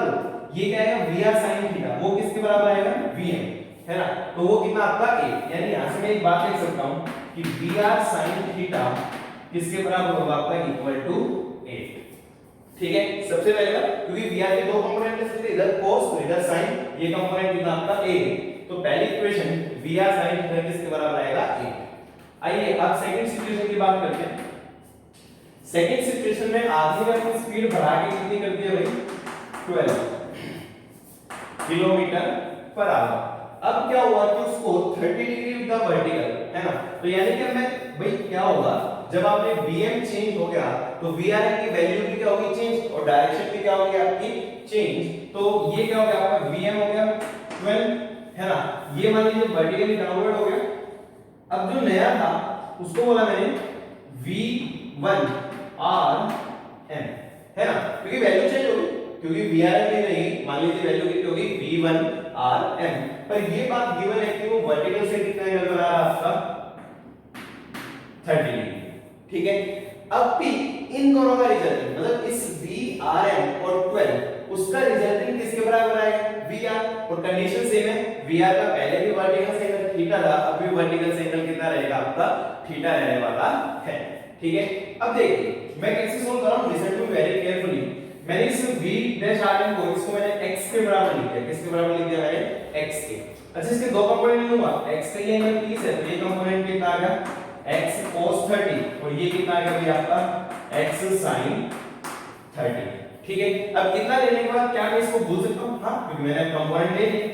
ये क्या है, VR sin थीटा, वो किसके बराबर आएगा, VM, है ना, तो वो कितना आपका 8, यानी यहां से मैं एक बात लिख सकता हूं कि VR sin थीटा किसके बराबर होगा आपका, इक्वल टू 8। ठीक है, सबसे पहले क्योंकि VR के दो कंपोनेंट ले सकते, इधर cos और इधर sin, ये कंपोनेंट कितना आपका 8, तो पहली इक्वेशन VR sin थीटा किसके बराबर आएगा, 8। आइए अब सेकंड सिचुएशन की बात करते हैं। सेकंड सिचुएशन में आदमी ने अपनी स्पीड बढ़ा के कितनी कर दी है भाई, 12 किलोमीटर पर आवर। अब क्या हुआ कि उसको 30 डिग्री विद द वर्टिकल, है ना, तो यानी कि मैं भाई क्या होगा, जब आपने VM चेंज हो गया तो VRM की वैल्यू भी क्या होगी, चेंज, और डायरेक्शन भी क्या होगी आपकी, चेंज। तो ये क्या हो गया आपका, VM हो गया 12, है ना, ये मान लीजिए वर्टिकली डाउनवर्ड हो गया। अब जो नया था उसको बोला मैंने V1RM, है ना, क्योंकि वैल्यू चेंज हो गई, क्योंकि VRM में नहीं, मान लीजिए वैल्यू कितनी होगी, V1RM, पर ये बात गिवन है कि वो वर्टिकल से कितना एंगल बना रहा है आपका, 30 डिग्री। ठीक है, अब भी इन दोनों का रिजल्टेंट, मतलब इस VRM और 12 उसका रिजल्टेंट किसके बराबर आएगा, VR, और कंडीशन सेम है, VR का पहले भी वर्टिकल से एंगल थीटा था, अब भी वर्टिकल से एंगल कितना रहेगा आपका, थीटा रहने वाला है। ठीक है, अब देखिए मैं कैसे सोल्व कर रहा हूं, लिसन टू वेरी केयरफुली। मैंने इस V'(RM) को, इसको मैंने x के बराबर लिख दिया, किसके बराबर लिख दिया मैंने, x के। अच्छा इसके दो कंपोनेंट लूंगा, x का ये एंगल 30 है, तो ये कंपोनेंट कितना आ गया, x cos 30, और ये कितना आ गया भाई आपका, x sin 30। ठीक है, अब इतना लेने के बाद क्या मैं इसको भूल सकता हूं, हां, क्योंकि मैंने कंपोनेंट ले लिया।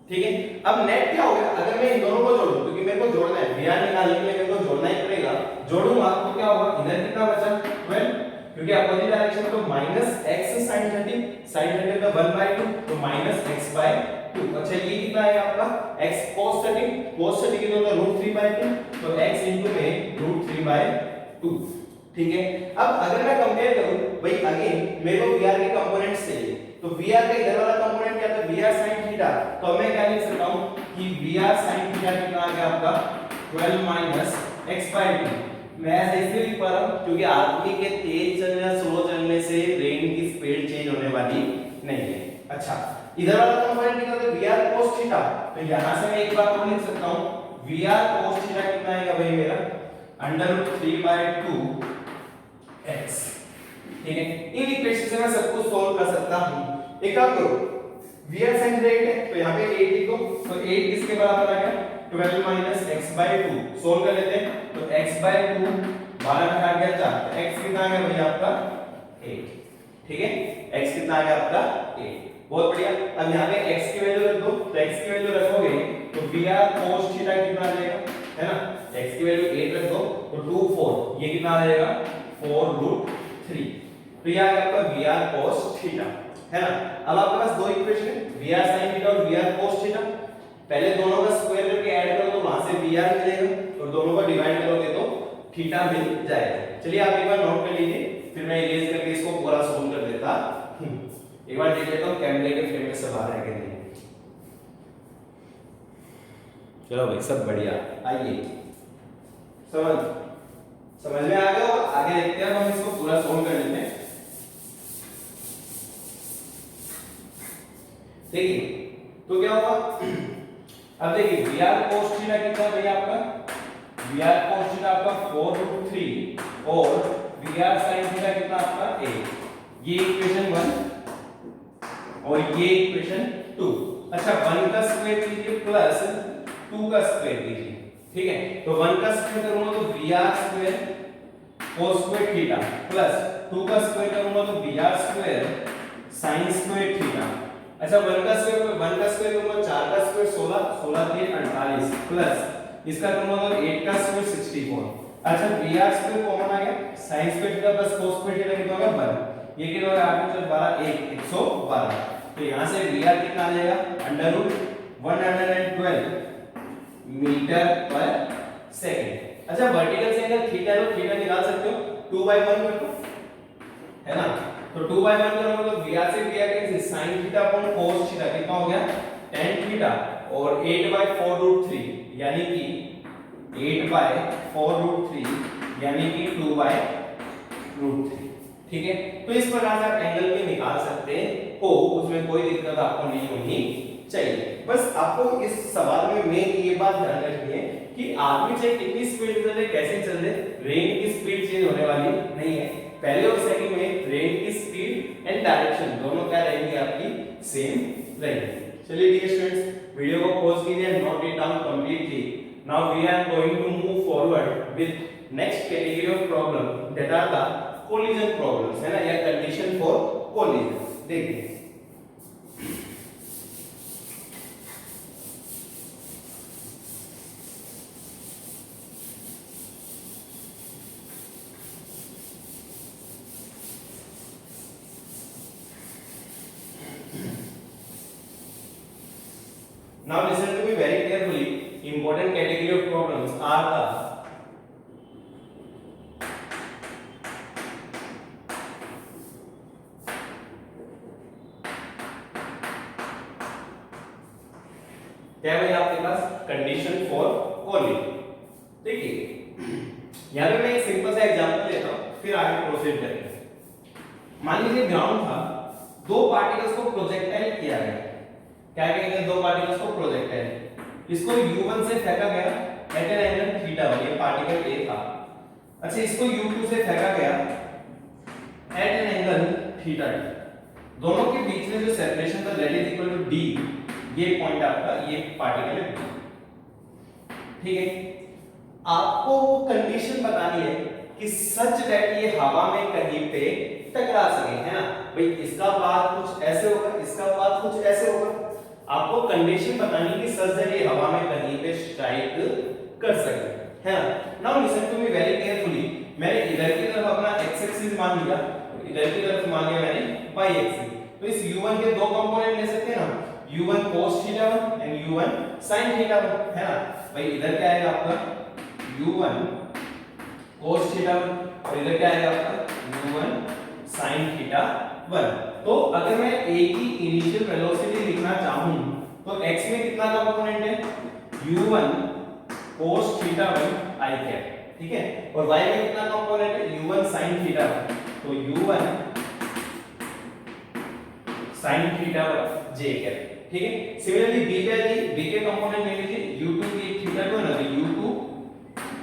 ठीक है, अब नेट क्या होगा, अगर मैं इन दोनों को जोड़ूं, क्योंकि मेरे को जोड़ना है, VR निकालने के लिए मेरे को जोड़ना ही पड़ेगा, जोड़ूंगा तो क्या होगा, इधर कितना बचा 12, क्योंकि अपोजिट डायरेक्शन तो -x sin 30 का 1/2, तो -x/2। अच्छा ये कितना है आपका, x cos 30 कितना होता है, √3/2, तो x में √3/2। ठीक है, अब अगर मैं कंपेयर करूं, भाई अगेन मेरे को VR के कंपोनेंट्स चाहिए, तो VR का इधर वाला कंपोनेंट क्या था, VR sin थीटा, तो मैं क्या लिख सकता हूं कि VR sin थीटा कितना आ गया आपका, 12 x/2। मैं ऐसे लिख पा रहा हूं क्योंकि आदमी के तेज चलने या स्लो चलने से रेन की स्पीड चेंज होने वाली नहीं है। अच्छा इधर वाला कंपोनेंट कितना था, VR cos थीटा, तो यहां से मैं एक बात और लिख सकता हूं, VR cos थीटा कितना आएगा भाई मेरा, √3/2 x। ठीक है, इन इक्वेशन से मैं सब कुछ सॉल्व कर सकता हूं। एक काम करो, VR sin 8 है तो यहां पे 8 लिखो, तो 8 किसके बराबर आ गया, 12 x/2। सोल्व कर लेते हैं, तो x/2 12 में आ गया 4, तो x कितना आ गया भाई आपका 8। ठीक है, x कितना आ गया आपका 8, बहुत बढ़िया। अब यहां पे x की वैल्यू रख दो, तो x की वैल्यू रखोगे तो VR cos थीटा कितना आ जाएगा, है ना, x की वैल्यू 8 रख दो तो 2 4, ये कितना आ जाएगा 4√3, तो ये आ गया आपका VR cos थीटा, है ना। अब आपके पास दो इक्वेशन है, VR sin थीटा और VR cos थीटा। पहले दोनों का स्क्वायर करके ऐड करो तो वहां से br मिलेगा और दोनों को डिवाइड करोगे तो थीटा मिल जाएगा। चलिए आप एक बार नोट कर लीजिए, फिर मैं इरेज करके इसको पूरा सोल्व कर देता। एक बार देख लेता हूं कैमरे के फ्रेम में सब आ रहा है कि नहीं। चलो भाई सब बढ़िया, आइए समझ में आ गया होगा। आगे देखते हैं, हम इसको पूरा सोल्व कर लेते हैं। देखिए तो क्या होगा, अब देखिए br cos थीटा कितना है भैया आपका, br cos थीटा आपका 4√3 और br sin थीटा कितना आपका 8। ये इक्वेशन 1 और ये इक्वेशन 2। अच्छा 1 का स्क्वायर कीजिए प्लस 2 का स्क्वायर कीजिए, ठीक है। तो 1 का स्क्वायर करूंगा तो br square cos square theta plus 2 का स्क्वायर करूंगा तो br square sin square theta. अच्छा 1 का स्क्वायर करूंगा 4 का स्क्वायर 16, 16 3 48 प्लस इसका करूंगा तो 8 का स्क्वायर 64। अच्छा br स्क्वायर कॉमन आ गया, sin square theta plus cos square theta कितना हो गया 1, ये कितना हो गया आपको 12 112। तो यहां से br कितना आ जाएगा √112 मीटर पर सेकंड। अच्छा वर्टिकल से अगर थीटा लो, थीटा निकाल सकते हो 2/1 कर दो, है ना। तो 2/1 करोगे तो br से br cancel, sin theta upon cos theta कितना हो गया tan थीटा और 8/4√3 यानी कि 8/4√3 यानी कि 2/√3, ठीक है। तो इस प्रकार से आप एंगल भी निकाल सकते हो, उसमें कोई दिक्कत आपको नहीं होनी चाहिए। बस आपको इस सवाल में मेन ये बात ध्यान रखनी है कि आदमी चाहे कितनी स्पीड से चले, कैसे चल रहे, रेन की स्पीड चेंज होने वाली नहीं है। पहले और सेकंड में रेन की स्पीड एंड डायरेक्शन दोनों क्या रहेंगी आपकी सेम रहेंगी। चलिए डियर स्टूडेंट्स वीडियो को पॉज कीजिए and note it down completely. Now we are going to move forward with next category of problem that are the collision problems, है ना, या कंडीशन फॉर कोलिजन। देखिए now listen to me very carefully. Important category of problems are the क्या है आपके पास condition for collision. देखिए यहां पे मैं एक सिंपल सा एग्जांपल लेता हूं फिर आगे प्रोसीड करेंगे। मान लीजिए ग्राउंड था, दो पार्टिकल्स को प्रोजेक्टाइल किया गया, क्या कहेंगे दो पार्टिकल्स को प्रोजेक्टाइल, इसको u1 से फेंका गया एट एन एंगल थीटा, ये पार्टिकल A था। अच्छा इसको u2 से फेंका गया एट एन एंगल थीटा, दोनों के बीच में जो सेपरेशन था that is equal to d, ये पॉइंट आपका ये पार्टिकल है, ठीक है। आपको वो कंडीशन बतानी है कि सच दैट ये हवा में कहीं पे टकरा सके, है ना भाई, इसका पाथ कुछ ऐसे होगा, इसका पाथ कुछ ऐसे होगा। आपको कंडीशन बतानी कि सच दैट ये हवा में कहीं पे स्ट्राइक कर सके, है ना। Now listen to me very carefully. मैंने इधर की तरफ अपना x एक्सिस मान लिया, इधर की तरफ मान लिया मैंने y एक्सिस। तो इस u1 के दो कंपोनेंट ले सकते हैं ना, u1 cos theta 1 and u1 sin theta 1, है ना भाई। इधर क्या आएगा आपका u1 cos थीटा 1 और इधर क्या आएगा आपका u1 sin थीटा 1। तो अगर मैं a की इनिशियल वेलोसिटी लिखना चाहूं तो x में कितना कंपोनेंट है u1 cos theta 1 i cap, ठीक है, और y में कितना कंपोनेंट है u1 sin थीटा 1, तो u1 sin theta 1 j cap, ठीक है। सिमिलरली b के कंपोनेंट ले लीजिए u2 की थीटा 2 ना, तो u2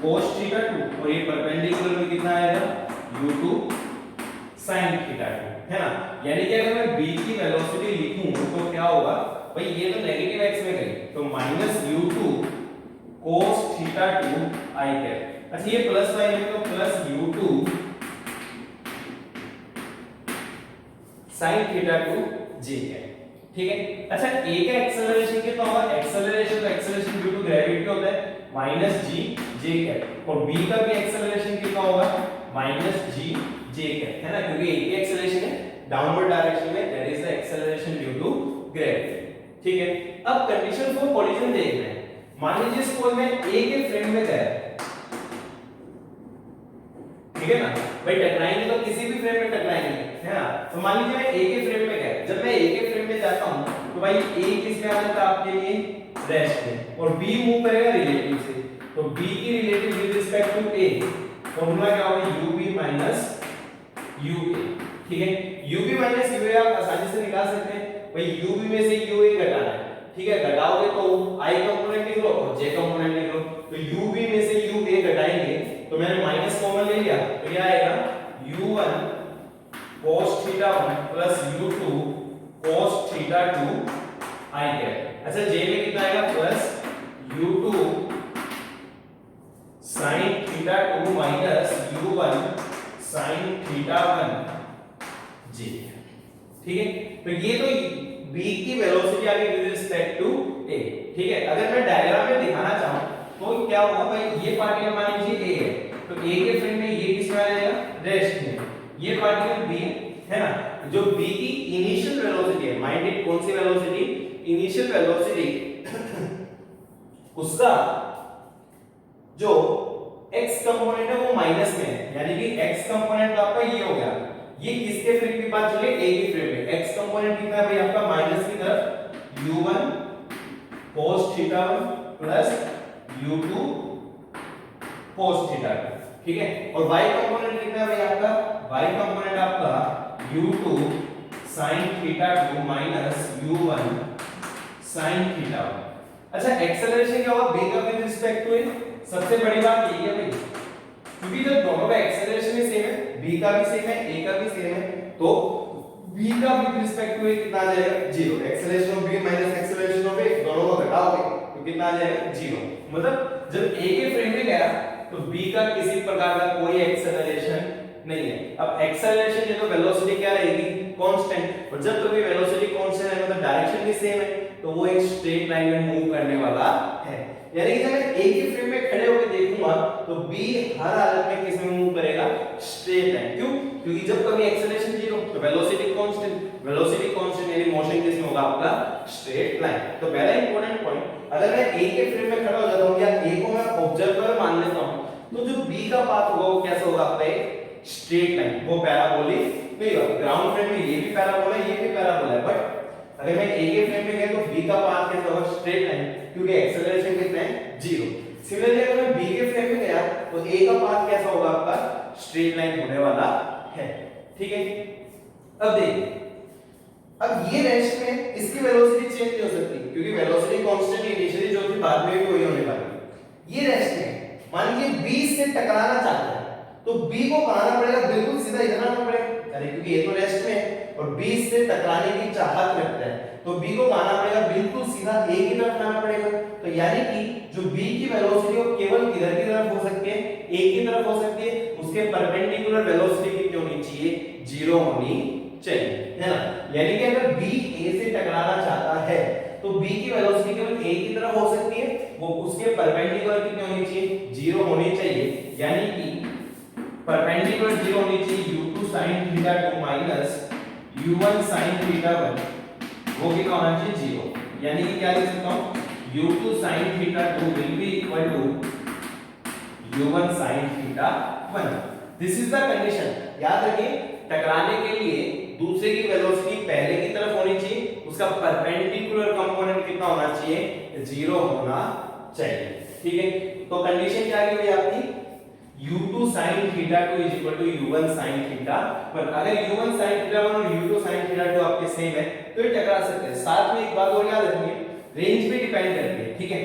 cos थीटा 2 और ये परपेंडिकुलर में कितना आएगा u2 sin थीटा 2, है ना। यानी कि अगर मैं b की वेलोसिटी लिखूं तो क्या होगा भाई, ये तो नेगेटिव x में गई तो minus u2 cos theta 2 i cap. अच्छा ये प्लस y में तो plus u2 sin theta 2 j cap, ठीक है। अच्छा a का एक्सेलरेशन कितना होगा, एक्सेलरेशन ड्यू टू ग्रेविटी होता है माइनस g j कैप, और b का भी एक्सेलरेशन कितना होगा माइनस g j कैप, है ना, क्योंकि a की एक्सेलरेशन है डाउनवर्ड डायरेक्शन में, that is the acceleration due to gravity, ठीक है। अब कंडीशन फॉर कोलिजन देख रहे हैं। मान लीजिए स्कूल में ए के फ्रेम में गए, ठीक है ना भाई, टकराएंगे तो किसी भी फ्रेम में टकराएंगे, है ना। तो मान लीजिए मैं ए के फ्रेम में गया, जब मैं ए के फ्रेम में जाता हूं तो भाई ए किस में आ जाता है आपके लिए, रेस्ट में, और बी मूव करेगा रिलेटिव से, तो बी की relative with respect to A formula क्या होगा, ub माइनस ua, ठीक है। ub माइनस ua आप आसानी से निकाल सकते हैं भाई, ub में से ua घटाना है, ठीक है। घटाओगे तो i कंपोनेंट निकलो और j कंपोनेंट निकलो, तो ub में से ua घटाएंगे तो मैंने माइनस कॉमन ले लिया, तो ये आएगा u1 cos theta 1 plus u2 cos theta 2 i cap. अच्छा j में कितना आएगा, plus u2 sin theta 2 minus u1 sin theta 1 j, ठीक है। तो ये तो b की वेलोसिटी आ गई विद रिस्पेक्ट टू a, ठीक है। अगर मैं डायग्राम में दिखाना चाहूं तो क्या होगा भाई, ये पार्टिकल मान लीजिए a है, तो a के फ्रेम में ये किस में आ जाएगा, रेस्ट में, ये पार्टिकल b है ना। जो b की इनिशियल वेलोसिटी है, माइंड इट कौन सी वेलोसिटी, इनिशियल वेलोसिटी उसका जो x कंपोनेंट है वो माइनस में है, यानी कि x कंपोनेंट तो आपका ये हो गया, ये किसके फ्रेम की बात चले, a की फ्रेम में। x कंपोनेंट कितना है भाई आपका, माइनस की तरफ u1 cos theta 1 plus u2 cos theta 2, ठीक है। और y कंपोनेंट कितना है भाई आपका, y कंपोनेंट आपका u2 sin theta 2 minus u1 sin theta 1। अच्छा एक्सेलरेशन क्या होगा, b का विद रिस्पेक्ट टू a, सबसे बड़ी बात ये है भाई, क्योंकि जब दोनों का एक्सेलरेशन भी सेम है, b का भी सेम है, a का भी सेम है, तो b का विद रिस्पेक्ट टू a कितना आ जाएगा, 0। Acceleration of b minus acceleration of a, दोनों को घटाओगे तो कितना आ जाएगा, 0। मतलब जब a के फ्रेम में गया तो b का किसी प्रकार का कोई एक्सेलरेशन नहीं है। अब एक्सेलरेशन ये तो वेलोसिटी क्या रहेगी, कांस्टेंट, और जब कभी वेलोसिटी कांस्टेंट है मतलब डायरेक्शन भी सेम है, तो वो एक स्ट्रेट लाइन में मूव करने वाला है। यानी कि जब मैं a के फ्रेम में खड़े होकर देखूंगा तो b हर हालत में किस में मूव करेगा, स्ट्रेट लाइन। क्यों, क्योंकि जब कभी एक्सेलरेशन 0 तो वेलोसिटी कांस्टेंट यानी मोशन किस में होगा आपका, स्ट्रेट लाइन। तो पहला इंपॉर्टेंट पॉइंट, अगर मैं a के फ्रेम में खड़ा हो जाता हूं या a को मैं ऑब्जर्वर मान लेता हूं, तो जो b का पाथ होगा वो कैसा होगा आपका, एक स्ट्रेट लाइन, वो पैराबोलिक नहीं होगा। ग्राउंड फ्रेम में ये भी पैराबोला है, ये भी पैराबोला है, बट अगर मैं a के फ्रेम में गया तो b का पाथ कैसा होगा, स्ट्रेट लाइन, क्योंकि एक्सेलरेशन कितना है, 0। सिमिलरली अगर मैं b के फ्रेम में गया तो a का पाथ कैसा होगा आपका, स्ट्रेट लाइन होने वाला है, ठीक है। अब देखिए, अब ये रेस्ट में इसकी वेलोसिटी चेंज नहीं हो सकती, क्योंकि वेलोसिटी कांस्टेंट इनिशियली जो थी बाद में भी वही होने वाली। ये रेस्ट में मान लीजिए b से टकराना चाहता है, तो b को बनाना पड़ेगा बिल्कुल सीधा, इधर आना पड़ेगा, अरे क्योंकि ये तो रेस्ट में है और b से टकराने की चाहत रखता है, तो b को बनाना पड़ेगा बिल्कुल सीधा a की तरफ लाना पड़ेगा। तो यानी कि जो b की वेलोसिटी वो केवल किधर की तरफ हो सकती है, a की तरफ हो सकती है, उसके परपेंडिकुलर वेलोसिटी कितनी होनी चाहिए, 0 होनी चाहिए, है ना। यानी कि अगर b a से टकराना चाहता है तो b की वेलोसिटी केवल a की तरफ हो सकती है, वो उसके परपेंडिकुलर कितनी होनी चाहिए, 0 होनी चाहिए। यानी कि परपेंडिकुलर 0 होनी चाहिए, u2 sin theta 2 minus u1 sin theta 1, वो कितना होना चाहिए, 0। यानी कि क्या लिख सकता हूं, u2 sin theta 2 will be equal to u1 sin theta 1। This is the condition. याद रखिए, टकराने के लिए दूसरे की वेलोसिटी पहले की तरफ होनी चाहिए, उसका परपेंडिकुलर कंपोनेंट कितना होना चाहिए, 0 होना चाहिए, ठीक है। तो कंडीशन क्या आ गई आपकी, u2 sin theta 2 is equal to u1 sin theta 1। अगर u1 sin थीटा 1 और u2 sin थीटा 2 आपके सेम है तो ये टकरा सकते हैं। साथ में एक बात और याद रखनी है, रेंज पे डिपेंड करती है, ठीक है।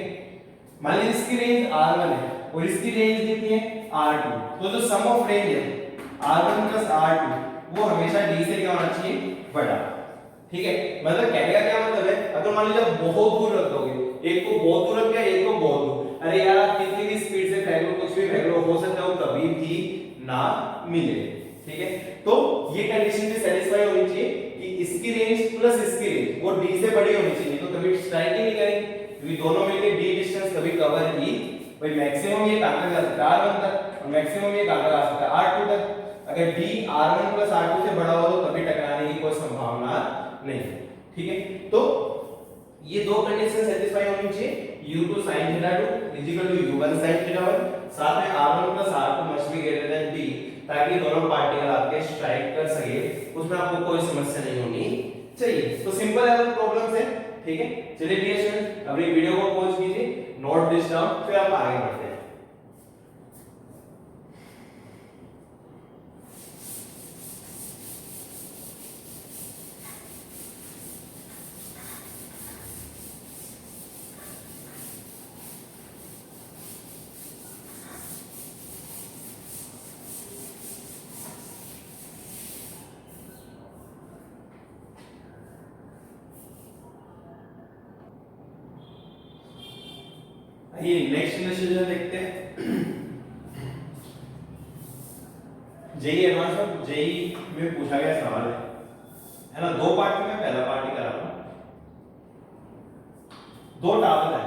मान लीजिए इसकी रेंज r1 है और इसकी रेंज कितनी है, r2, तो जो सम ऑफ रेंज है r1 प्लस r2 वो हमेशा d से क्या होना चाहिए, बड़ा, ठीक है। मतलब कहने का क्या मतलब है, अगर मान लीजिए आप बहुत दूर रख दोगे, एक को बहुत दूर रख दिया, एक को बहुत दूर, अरे यार आप कितनी भी स्पीड से फेंक लो, कुछ भी फेंक लो, हो सकता है वो कभी भी ना मिले, ठीक है। तो ये कंडीशन भी सेटिस्फाई होनी चाहिए कि इसकी रेंज प्लस इसकी रेंज वो d से बड़ी होनी चाहिए, तो कभी स्ट्राइक ही नहीं करेंगे, क्योंकि दोनों मिलके d डिस्टेंस कभी कवर ही, भाई मैक्सिमम ये कहां तक जा सकता है, r1 तक, और मैक्सिमम ये कहां तक आ सकता है, r2 तक। अगर d r1 प्लस r2 से बड़ा हो तो कभी टकराने की कोई संभावना नहीं है, ठीक है। तो ये दो कंडीशन सेटिस्फाई होनी चाहिए, u2 sin θ2 u1 sin θ1, साथ में r1 plus r2 must be greater than b, ताकि दोनों पार्टिकल आपके स्ट्राइक कर सके, उसमें आपको कोई समस्या नहीं होनी चाहिए। तो सिंपल है प्रॉब्लम है, ठीक है। चलिए डियर स्टूडेंट, अभी वीडियो को पॉज कीजिए, नोट दिस डाउन, फिर आप आगे बढ़ते हैं। ये नेक्स्ट क्वेश्चन देखते हैं। जेई एडवांस में जेई में पूछा गया सवाल है ना, दो पार्ट में, पहला पार्ट ही करा रहा हूं। दो टावर है,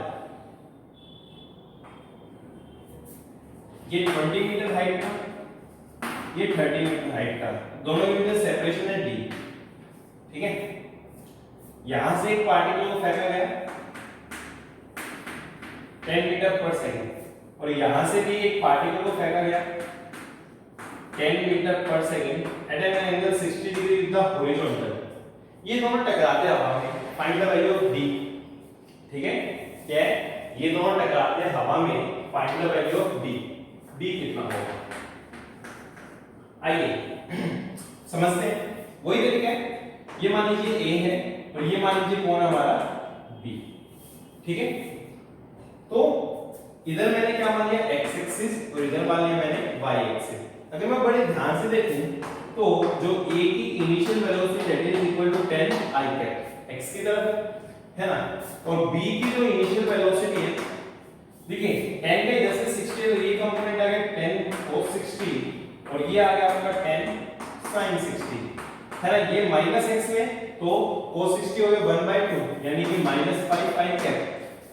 ये 20 मीटर हाइट का, ये 30 मीटर हाइट का, दोनों के बीच सेपरेशन है d, ठीक है। यहां से एक पार्टिकल को फेंका गया 10 मीटर पर सेकंड, और यहां से भी एक पार्टिकल को फेंका गया 10 metre per second at an angle 60 degree with the horizontal. ये दोनों टकराते हैं हवा में, find the value of d, ठीक है। क्या है, ये दोनों टकराते हैं हवा में, find the value of d, d कितना होगा। आइए समझते हैं, वही तरीका है। ये मान लीजिए a है और ये मान लीजिए कौन है हमारा b, ठीक है। तो इधर मैंने क्या मान लिया x एक्सिस और इधर मान लिया मैंने y एक्सिस। अगर मैं बड़े ध्यान से देखूं तो जो a की initial velocity that is equal to 10 i cap x की तरफ है ना, और b की जो इनिशियल वेलोसिटी है, देखिए 10 के इधर से 60 तो ये कंपोनेंट आ गया 10 cos 60 और ये आ गया आपका 10 sin 60 है ना। ये माइनस x में तो cos 60 हो गया 1/2 यानी कि -5 i कैप,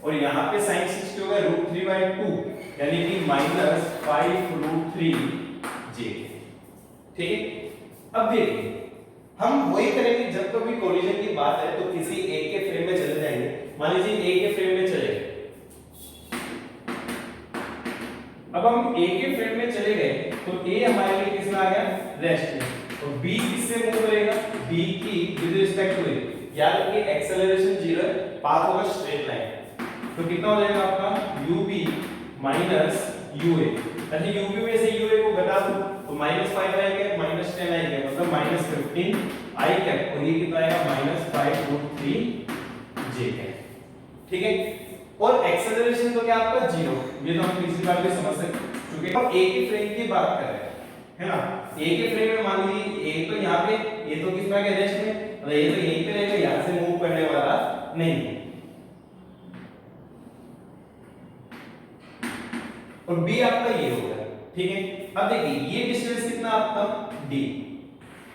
और यहाँ पे sin 60 हो गया √3/2 यानी कि -5√3 j, ठीक है। अब देखिए हम वही करेंगे, जब कभी कोलिजन की बात है तो किसी एक के फ्रेम में चले जाएंगे। मान लीजिए ए के फ्रेम में चले गए, अब हम ए के फ्रेम में चले गए तो ए हमारे लिए किसमें आ गया, रेस्ट में, और बी किससे मूव करेगा, बी की विद रिस्पेक्ट टू ए, याद रखिए एक्सेलरेशन 0 है, पाथ होगा स्ट्रेट लाइन, तो कितना हो जाएगा आपका ub माइनस ua, अच्छा ub में से ua को घटा दो तो -5 आएगा, -10 आएगा, मतलब -15 i कैप, और ये कितना आएगा -5√3 j कैप, ठीक है। और एक्सेलरेशन तो क्या आपका 0, ये तो हम पिछली बार भी समझ सकते, क्योंकि हम a के फ्रेम की बात कर रहे हैं, है ना। a के फ्रेम में मान लीजिए a तो यहाँ पे, ये तो किस में आ गया, रेस्ट में, मतलब ये तो यहीं पे रहेगा, यहाँ से मूव करने वाला नहीं है, और b आपका ये हो गया, ठीक है। अब देखिए ये डिस्टेंस कितना आपका d,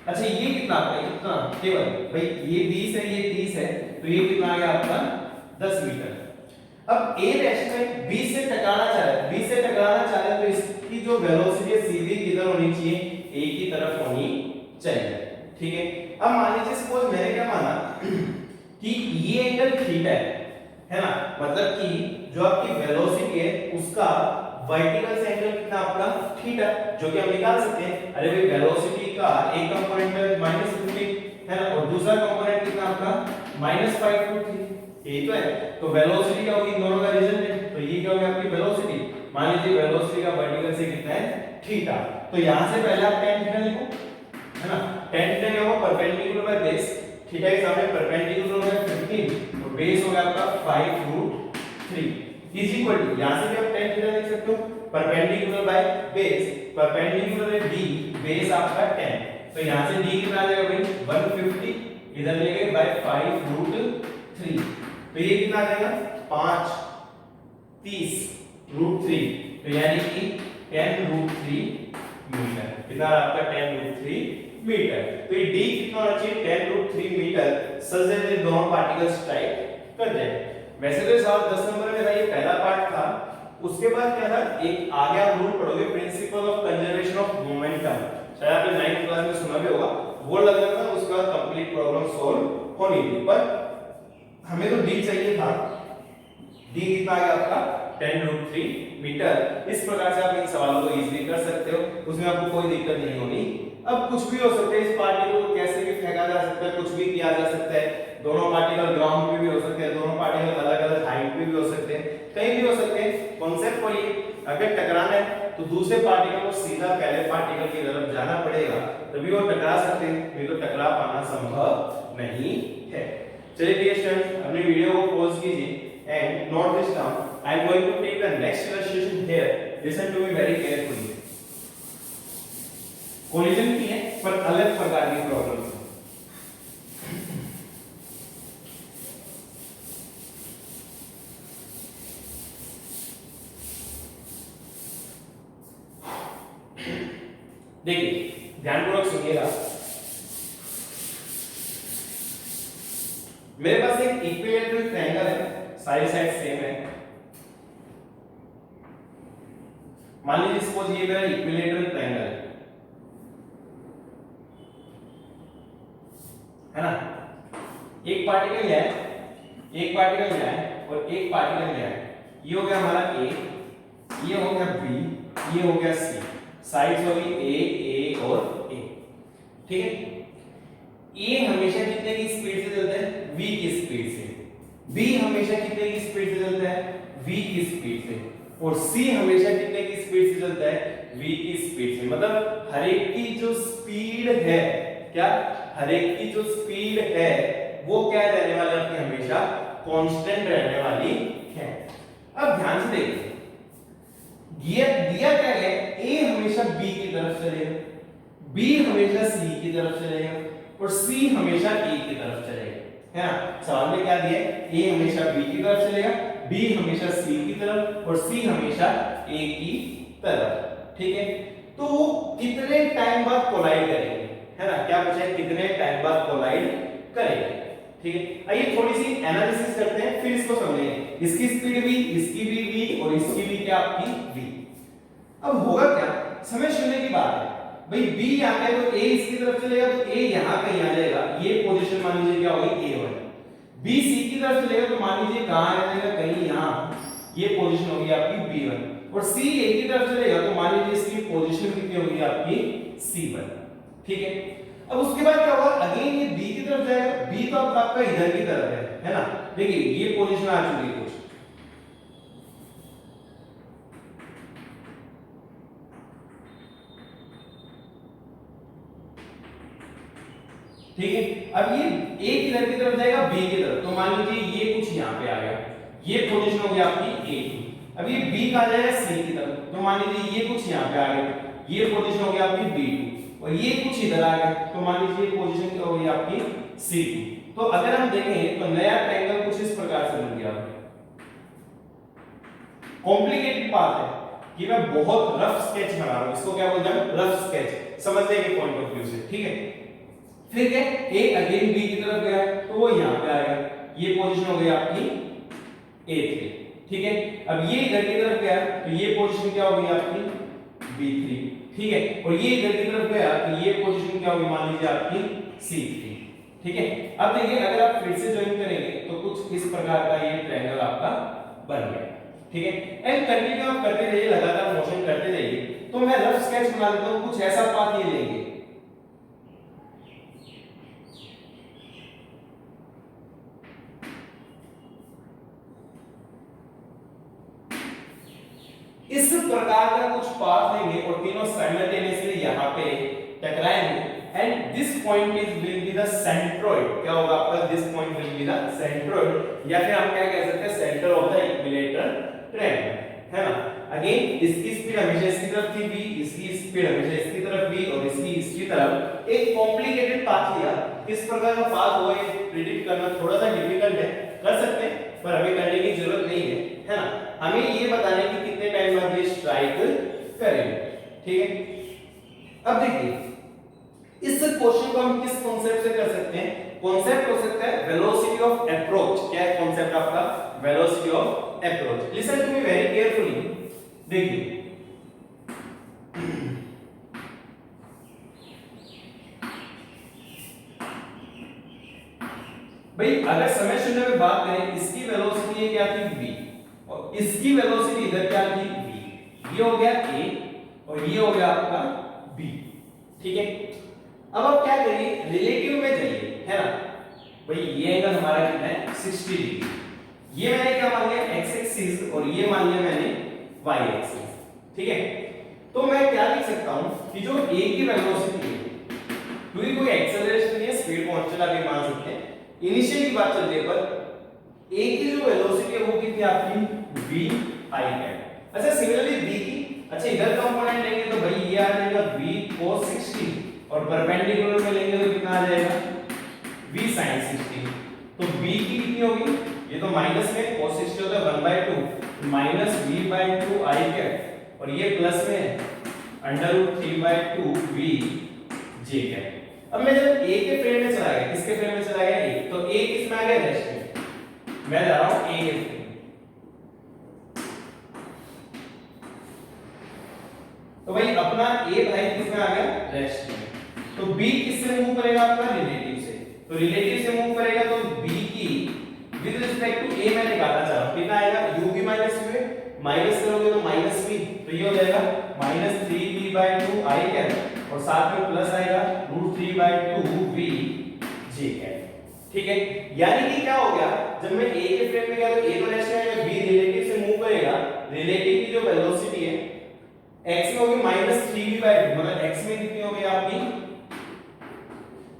अच्छा ये कितना आपका, इतना केवल भाई ये 20 है ये 30 है, तो ये कितना आ गया आपका 10 मीटर। अब a रेस्ट में b से टकराना चाह रहा है, b से टकराना चाह रहा है, तो इसकी जो वेलोसिटी है सीधी किधर होनी चाहिए, a की तरफ होनी चाहिए, ठीक है। अब मान लीजिए सपोज मैंने क्या माना कि ये एंगल थीटा है ना, मतलब कि जो आपकी वेलोसिटी है उसका वर्टिकल से एंगल कितना आपका थीटा, जो कि हम निकाल सकते हैं। अरे भाई वेलोसिटी का एक कंपोनेंट है -15 है ना, और दूसरा कंपोनेंट कितना आपका -5√3, यही तो है। तो वेलोसिटी क्या होगी, इन दोनों का रिजल्टेंट, तो ये क्या होगा आपकी वेलोसिटी, मान लीजिए वेलोसिटी का वर्टिकल से कितना है थीटा, तो यहां से पहले आप tan थीटा लिखो, है ना। tan थीटा क्या होगा, परपेंडिकुलर बाय बेस, थीटा के सामने परपेंडिकुलर हो गया 15 और बेस हो गया आपका 5√3 इज इक्वल टू, यहां से भी आप tan थीटा लिख सकते हो, परपेंडिकुलर बाय बेस, परपेंडिकुलर है d, बेस आपका 10, तो यहां से d कितना आ जाएगा भाई 150, इधर लेंगे बाय 5√3, तो ये कितना आ जाएगा 5/30√3, तो यानी कि 10√3 मीटर, कितना आपका 10√3 मीटर। तो ये d कितना होना चाहिए 10√3 मीटर, सच दैट ये दोनों पार्टिकल स्ट्राइक कर जाए। वैसे तो सवाल 10 नंबर में था, ये पहला पार्ट था, उसके बाद क्या था, एक आगे आप रूल पढ़ोगे principle of conservation of momentum, शायद आपने 9th क्लास में सुना भी होगा, वो लग रहा था, उसके बाद कंप्लीट प्रॉब्लम सॉल्व होनी थी, पर हमें तो डी चाहिए था, डी कितना आ गया आपका 10√3 मीटर। इस प्रकार से आप इन सवालों को इजीली कर सकते हो, उसमें आपको कोई दिक्कत नहीं होनी। अब कुछ भी हो सकता है, इस पार्टिकल को कैसे भी फेंका जा सकता है, कुछ भी किया जा सकता है। दोनों पार्टिकल ग्राउंड पे भी हो सकते हैं, दोनों पार्टिकल अलग-अलग हाइट पे भी हो सकते हैं, कहीं भी हो सकते हैं। कॉन्सेप्ट वही है, अगर टकराना है तो दूसरे पार्टिकल को सीधा पहले पार्टिकल की तरफ जाना पड़ेगा, तभी वो टकरा सकते हैं, नहीं तो टकरा पाना संभव नहीं है। चलिए डियर स्टूडेंट्स, अपनी वीडियो को पॉज कीजिए and note this down. I am going to take the next illustration here, listen to me very carefully. Collision की है पर अलग प्रकार की प्रॉब्लम है। देखिए ध्यानपूर्वक सुनिएगा, मेरे पास एक इक्विलैटरल ट्रायंगल है, सारी साइड सेम है। मान लीजिए सपोज ये मेरा इक्विलैटरल ट्रायंगल है ना, एक पार्टिकल है, एक पार्टिकल है और एक पार्टिकल है। ये हो गया हमारा ए, ये हो गया बी, ये हो गया सी। साइड्स होगी ए और ए, ठीक है। ए हमेशा कितने की स्पीड से चलता है, v की स्पीड से। b हमेशा कितने की स्पीड से चलता है, v की स्पीड से। और c हमेशा कितने की स्पीड से चलता है, v की स्पीड से। मतलब हर एक की जो स्पीड है, क्या हर एक की जो स्पीड है वो क्या रहने वाली है, आपकी हमेशा कांस्टेंट रहने वाली है। अब ध्यान से देखिए, दिया क्या है, a हमेशा b की तरफ चलेगा, b हमेशा c की तरफ चलेगा और c हमेशा a की तरफ चलेगा, है ना। सवाल में क्या दिया है, a हमेशा b की तरफ चलेगा, b हमेशा c की तरफ और c हमेशा a की तरफ, ठीक है। तो वो कितने टाइम बाद कोलाइड करेंगे, है ना। क्या पूछा है, कितने टाइम बाद कोलाइड करेंगे, ठीक है। आइए थोड़ी सी एनालिसिस करते हैं, फिर इसको समझेंगे। इसकी स्पीड v, इसकी भी v और इसकी भी क्या आपकी v। अब होगा क्या, समझ सुनने की बात है भाई, b यहां पे तो a इसकी तरफ चलेगा तो a यहां कहीं आ जाएगा, ये पोजीशन मान लीजिए क्या होगी a1। b c की तरफ चलेगा तो मान लीजिए कहां आ जाएगा, कहीं यहां, ये पोजीशन होगी आपकी b1। और c a की तरफ चलेगा तो मान लीजिए इसकी पोजीशन कितनी होगी आपकी c1, ठीक है। अब उसके बाद क्या होगा, अगेन ये b की तरफ जाएगा, b तो आपका इधर की तरफ है ना। देखिए ये पोजीशन आ चुकी है कुछ, ठीक है। अब ये a किधर की तरफ जाएगा, b की तरफ, तो मान लीजिए ये कुछ यहां पे आ गया, ये पोजीशन हो गई आपकी a2। अब ये b का जाएगा c की तरफ, तो मान लीजिए ये कुछ यहां पे आ गया, ये पोजीशन हो गई आपकी b2। और ये कुछ इधर आ गया, तो मान लीजिए ये पोजीशन क्या हो गई आपकी c2। तो अगर हम देखें तो नया ट्रायंगल कुछ इस प्रकार से बन गया। कॉम्प्लिकेटेड बात है कि मैं बहुत रफ स्केच बना रहा हूं, इसको क्या बोलते हैं, रफ स्केच, समझने के पॉइंट ऑफ व्यू से, ठीक है। फिर क्या, a अगेन b की तरफ गया तो वो यहां पे आएगा, ये पोजीशन हो गई आपकी a3, ठीक है। अब ये इधर की तरफ गया तो ये पोजीशन क्या होगी आपकी b3, ठीक है। और ये इधर की तरफ गया तो ये पोजीशन क्या होगी, मान लीजिए आपकी c3, ठीक है। अब देखिए अगर आप फिर से ज्वाइन करेंगे तो कुछ इस प्रकार का ये ट्रायंगल आपका बन गया, ठीक है। एंड कंटिन्यू आप करते रहिए, लगातार मोशन करते रहिए। तो मैं रफ स्केच बना देता हूं, कुछ ऐसा पाथ ये लेंगे, इस प्रकार का कुछ पाथ लेंगे और तीनों साइमल्टेनियसली यहां पे टकराएंगे and this point is will be the centroid. क्या होगा आपका, this point will be the centroid, या फिर हम क्या कह सकते हैं, centre of the equilateral triangle, है ना। अगेन इसकी स्पीड हमेशा इसकी तरफ थी v, इसकी स्पीड हमेशा इसकी तरफ v और इसकी तरफ। एक कॉम्प्लिकेटेड पाथ लिया, किस प्रकार का पाथ होगा ये प्रिडिक्ट करना थोड़ा सा डिफिकल्ट है, कर सकते हैं पर अभी करने की जरूरत नहीं है ना। हमें ये बताने की कितने टाइम बाद ये स्ट्राइक करेंगे, ठीक है। अब देखिए इस क्वेश्चन को हम किस कॉन्सेप्ट से कर सकते हैं, कॉन्सेप्ट हो सकता है वेलोसिटी ऑफ अप्रोच। क्या है कॉन्सेप्ट आपका, velocity of approach. Listen to me very carefully, देखिए भाई अगर समय शून्य में बात करें, इसकी वेलोसिटी ये क्या थी v और इसकी वेलोसिटी इधर क्या थी v। ये हो गया a और ये हो गया आपका b, ठीक है। अब आप क्या करिए, रिलेटिव में जाइए, है ना। भाई ये एंगल हमारा कितना है 60 डिग्री। ये मैंने क्या मान लिया x एक्सिस और ये मान लिया मैंने y एक्सिस, ठीक है। तो मैं क्या लिख सकता हूं कि जो a की वेलोसिटी है, क्योंकि कोई एक्सेलरेशन नहीं है, स्पीड कांस्टेंट आप ये मान सकते हैं, इनिशियल की बात चल रही है, पर a की जो वेलोसिटी है वो कितनी आपकी v i है। अच्छा सिमिलरली b की, अच्छा इधर कंपोनेंट लेंगे तो भाई ये आ जाएगा v cos 60 और परपेंडिकुलर में लेंगे तो कितना आ जाएगा v sin 60। तो b की कितनी होगी, ये तो माइनस में cos 60 होता है 1/2 माइनस v/2 i कैप और ये प्लस में √3/2 v j कैप। अब मैं जब a के फ्रेम में चला गया, किसके फ्रेम में चला गया a, तो a किस में आ गया रेस्ट में, मैं जा रहा हूं a के फ्रेम। तो भाई अपना a भाई किस में आ गया रेस्ट में, तो b किससे मूव करेगा आपका रिलेटिव से, तो रिलेटिव से मूव करेगा तो b की विद रिस्पेक्ट टू a मैं निकालना चाह रहा हूं, कितना आएगा u v minus u minus करोगे तो माइनस v, तो ये हो जाएगा -3v/2 i कैप और साथ में प्लस आएगा √3/2 v j कैप, ठीक है। यानी कि क्या हो गया, जब मैं a के फ्रेम में गया तो a तो रेस्ट में आएगा, b रिलेटिव से मूव करेगा, रिलेटिव की जो वेलोसिटी है x में होगी -3v/2, मतलब x में कितनी हो गई आपकी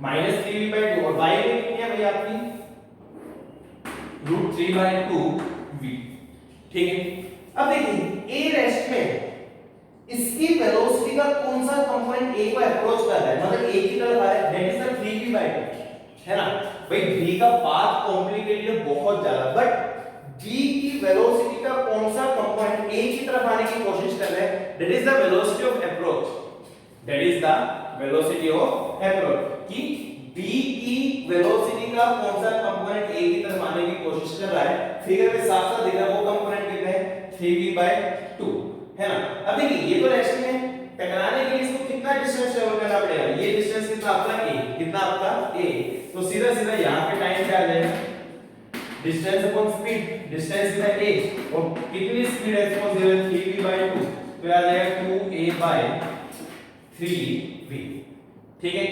-3v/2 और y में कितनी है भाई आपकी √3/2 v, ठीक है। अब देखिए a रेस्ट में इसकी वेलोसिटी का कौन सा कंपोनेंट a को अप्रोच कर रहा है, मतलब a की तरफ आ रहा है, दैट इज द 3v/2, है ना। भाई b का पाथ कॉम्प्लिकेटेड है बहुत ज्यादा, बट b की वेलोसिटी का कौन सा कंपोनेंट a की तरफ आने की कोशिश कर रहा है, that is the velocity of approach, that is the velocity of approach, कि b की वेलोसिटी का कौन सा कंपोनेंट a की तरफ आने की कोशिश कर रहा है। फिगर में साफ साफ दिख रहा है वो कंपोनेंट कितना है 3v/2, है ना। अब देखिए ये तो रेस्ट में, टकराने के लिए इसको कितना डिस्टेंस ट्रेवल करना पड़ेगा, ये डिस्टेंस कितना आपका a, कितना आपका a, तो सीधा सीधा यहां पे टाइम क्या आ जाएगा डिस्टेंस अपॉन स्पीड, डिस्टेंस कितना a और कितनी स्पीड है सपोज 3v/2, तो आ जाएगा 2a/3v, ठीक है।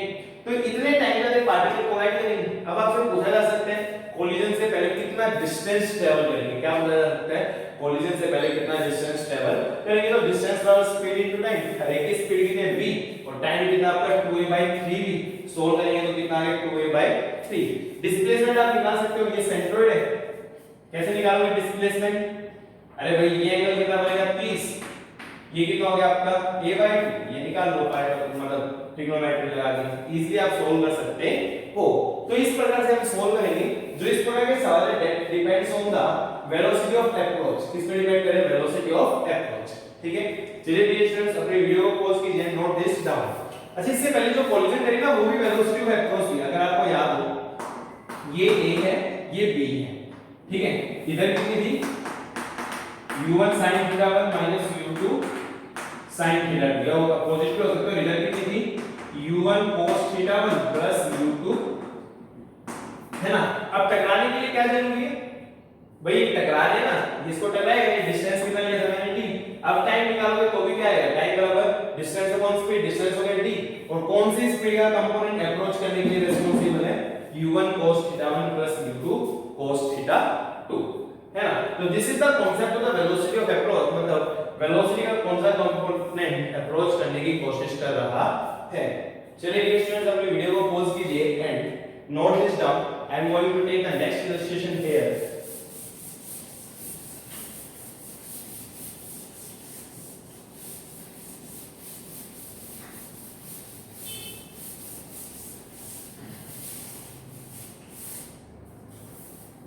तो इतने टाइम में पार्टिकल कोलाइड करेंगे। अब आपसे पूछा जा सकता है कोलिजन से पहले कितना डिस्टेंस ट्रैवल करेंगे, क्या पूछा जा सकता है कोलिजन से पहले कितना डिस्टेंस ट्रैवल करेंगे, तो distance travel speed into time, हर एक की स्पीड कितनी है v और टाइम कितना आपका 2a/3v, सोल्व करेंगे तो कितना आ गया 2a/3। डिस्प्लेसमेंट आप निकाल सकते हो, ये सेंट्रोइड है, कैसे निकालोगे डिस्प्लेसमेंट, अरे भाई ये एंगल कितना बनेगा 30, ये कितना हो गया आपका a/2, ये निकाल लो पाए तो मतलब ट्रिग्नोमेट्री लगा के इजीली आप सोल्व कर सकते हो। तो इस प्रकार से हम सोल्व करेंगे। जो इस प्रकार के सवाल है depends on the velocity of approach, किस पे डिपेंड करे वेलोसिटी ऑफ अप्रोच, ठीक है। चलिए डियर स्टूडेंट्स अपने वीडियो को पॉज कीजिए, नोट दिस डाउन। अच्छा इससे पहले जो कोलिजन करी ना वो भी वेलोसिटी ऑफ अप्रोच थी, अगर आपको याद हो ये a है ये b है, ठीक है। इधर कितनी थी u1 sin θ1 u2 sin θ2, या अपोजिट पे हो सकता है, इधर कितनी थी u1 cos θ1 u2, है ना। अब टकराने के लिए क्या जरूरी है भाई, टकरा रहे ना, इसको टकराएगा, डिस्टेंस कितना लिया था मैंने d, अब टाइम निकालोगे तो भी क्या आएगा टाइम बराबर डिस्टेंस अपॉन स्पीड, डिस्टेंस हो गया d और कौन सी स्पीड का कंपोनेंट अप्रोच करने के लिए रिस्पांसिबल है u1 cos θ1 u2 cos θ2, है ना। तो this is the concept of the velocity of approach, मतलब वेलोसिटी का कौन सा कंपोनेंट अप्रोच करने की कोशिश कर रहा है। चलिए डियर स्टूडेंट्स अपनी वीडियो को पॉज कीजिए and note this down. I am going to take the next illustration here.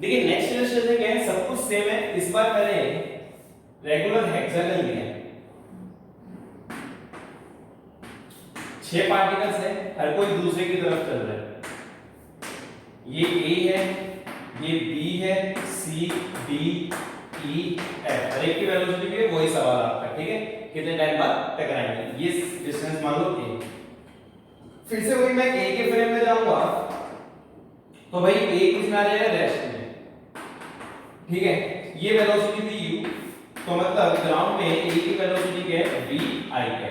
देखिए नेक्स्ट इलस्ट्रेशन क्या है, सब कुछ सेम है, इस बार मैंने रेगुलर हेक्सागन लिया है, 6 पार्टिकल्स है, हर कोई दूसरे की तरफ चल रहा है, ये A है, ये B है, C D E F, हर एक की वेलोसिटी भी वही सवाल आपका, ठीक है, कितने टाइम बाद टकराएंगे, ये डिस्टेंस मान लो A। फिर से वही मैं A के फ्रेम में जाऊंगा तो भाई a किसमें आ जाएगा, रेस्ट में, ठीक है। ये वेलोसिटी थी u, तो मतलब ग्राउंड में a की वेलोसिटी क्या है, v I है।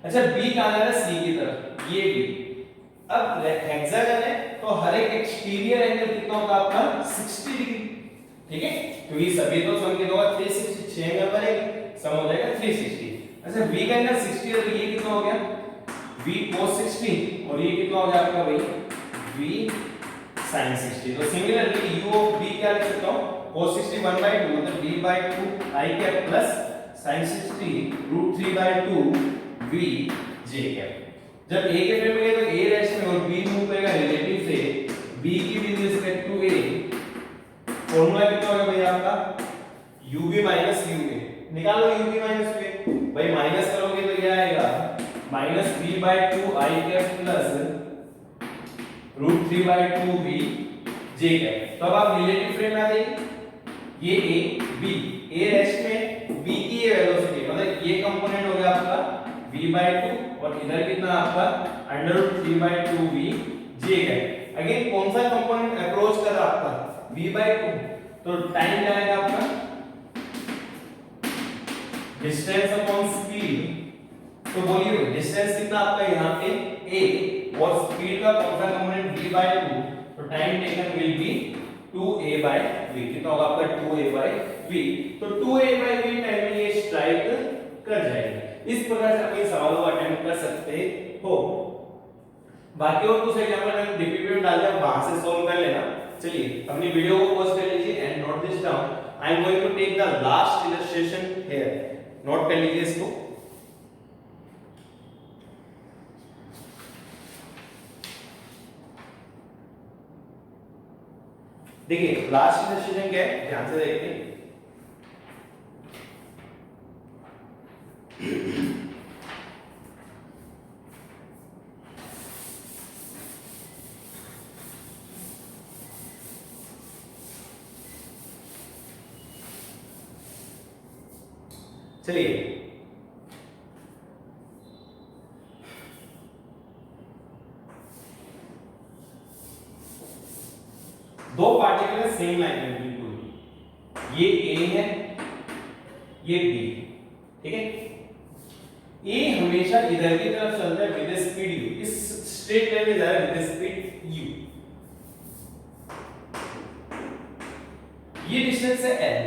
अच्छा b कहां जा रहा है, c की तरफ, ये b। अब हेक्सागन है तो हर एक एक्सटीरियर एंगल कितना होगा आपका, 60 डिग्री, ठीक है, क्योंकि सभी तो सम के दो 360, 6 एंगल बनेंगे, सम हो जाएगा 360। अच्छा v का एंगल 60 है तो ये कितना हो गया, v cos 60, और ये कितना हो गया आपका भाई, v sin 60। तो सिमिलरली u ऑफ v क्या लिख सकता हूं, cos 60 1/2 मतलब v/2 I cap plus sin 60 √3/2 v j cap. जब a के फेवर में गए तो a रेस्ट में और b मूव करेगा रिलेटिव से, b की with respect to a, formula कितना होगा भाई आपका, ub माइनस ua, निकाल लो ub माइनस ua, भाई माइनस करोगे तो ये आएगा minus v/2 I cap plus √3/2 v j cap. तो अब आप रिलेटिव फ्रेम में आ जाइए, ये a b, a रेस्ट में b की ये वेलोसिटी मतलब ये कंपोनेंट हो गया आपका v/2 और इधर कितना आपका √3/2 v j कैप। अगेन कौन सा कंपोनेंट अप्रोच कर रहा है आपका, v/2, तो टाइम क्या आएगा आपका, डिस्टेंस अपॉन स्पीड। तो बोलिए डिस्टेंस कितना आपका यहाँ पे a और स्पीड का कौन सा कंपोनेंट v/2, तो time taken will be 2a/v, कितना होगा आपका 2a/v। तो 2a/v टाइम में ये स्ट्राइक कर जाएगा। इस प्रकार से आप ये सवालों को अटेम्प्ट कर सकते हो। बाकी और कुछ एग्जांपल मैंने डीपीपी में डाल दिया, वहां से सॉल्व कर लेना। चलिए अपनी वीडियो को पॉज कर लीजिए and note this down. I am going to take the last illustration here, note कर लीजिए इसको। देखिए लास्ट इलस्ट्रेशन क्या है, ध्यान से देखते हैं। चलिए दो पार्टिकल सेम लाइन में बिल्कुल, ये A है ये B, ठीक है। A हमेशा इधर की तरफ चलता है विद स्पीड u, इस स्ट्रेट लाइन में जा रहा है विद स्पीड u, ये डिस्टेंस है L।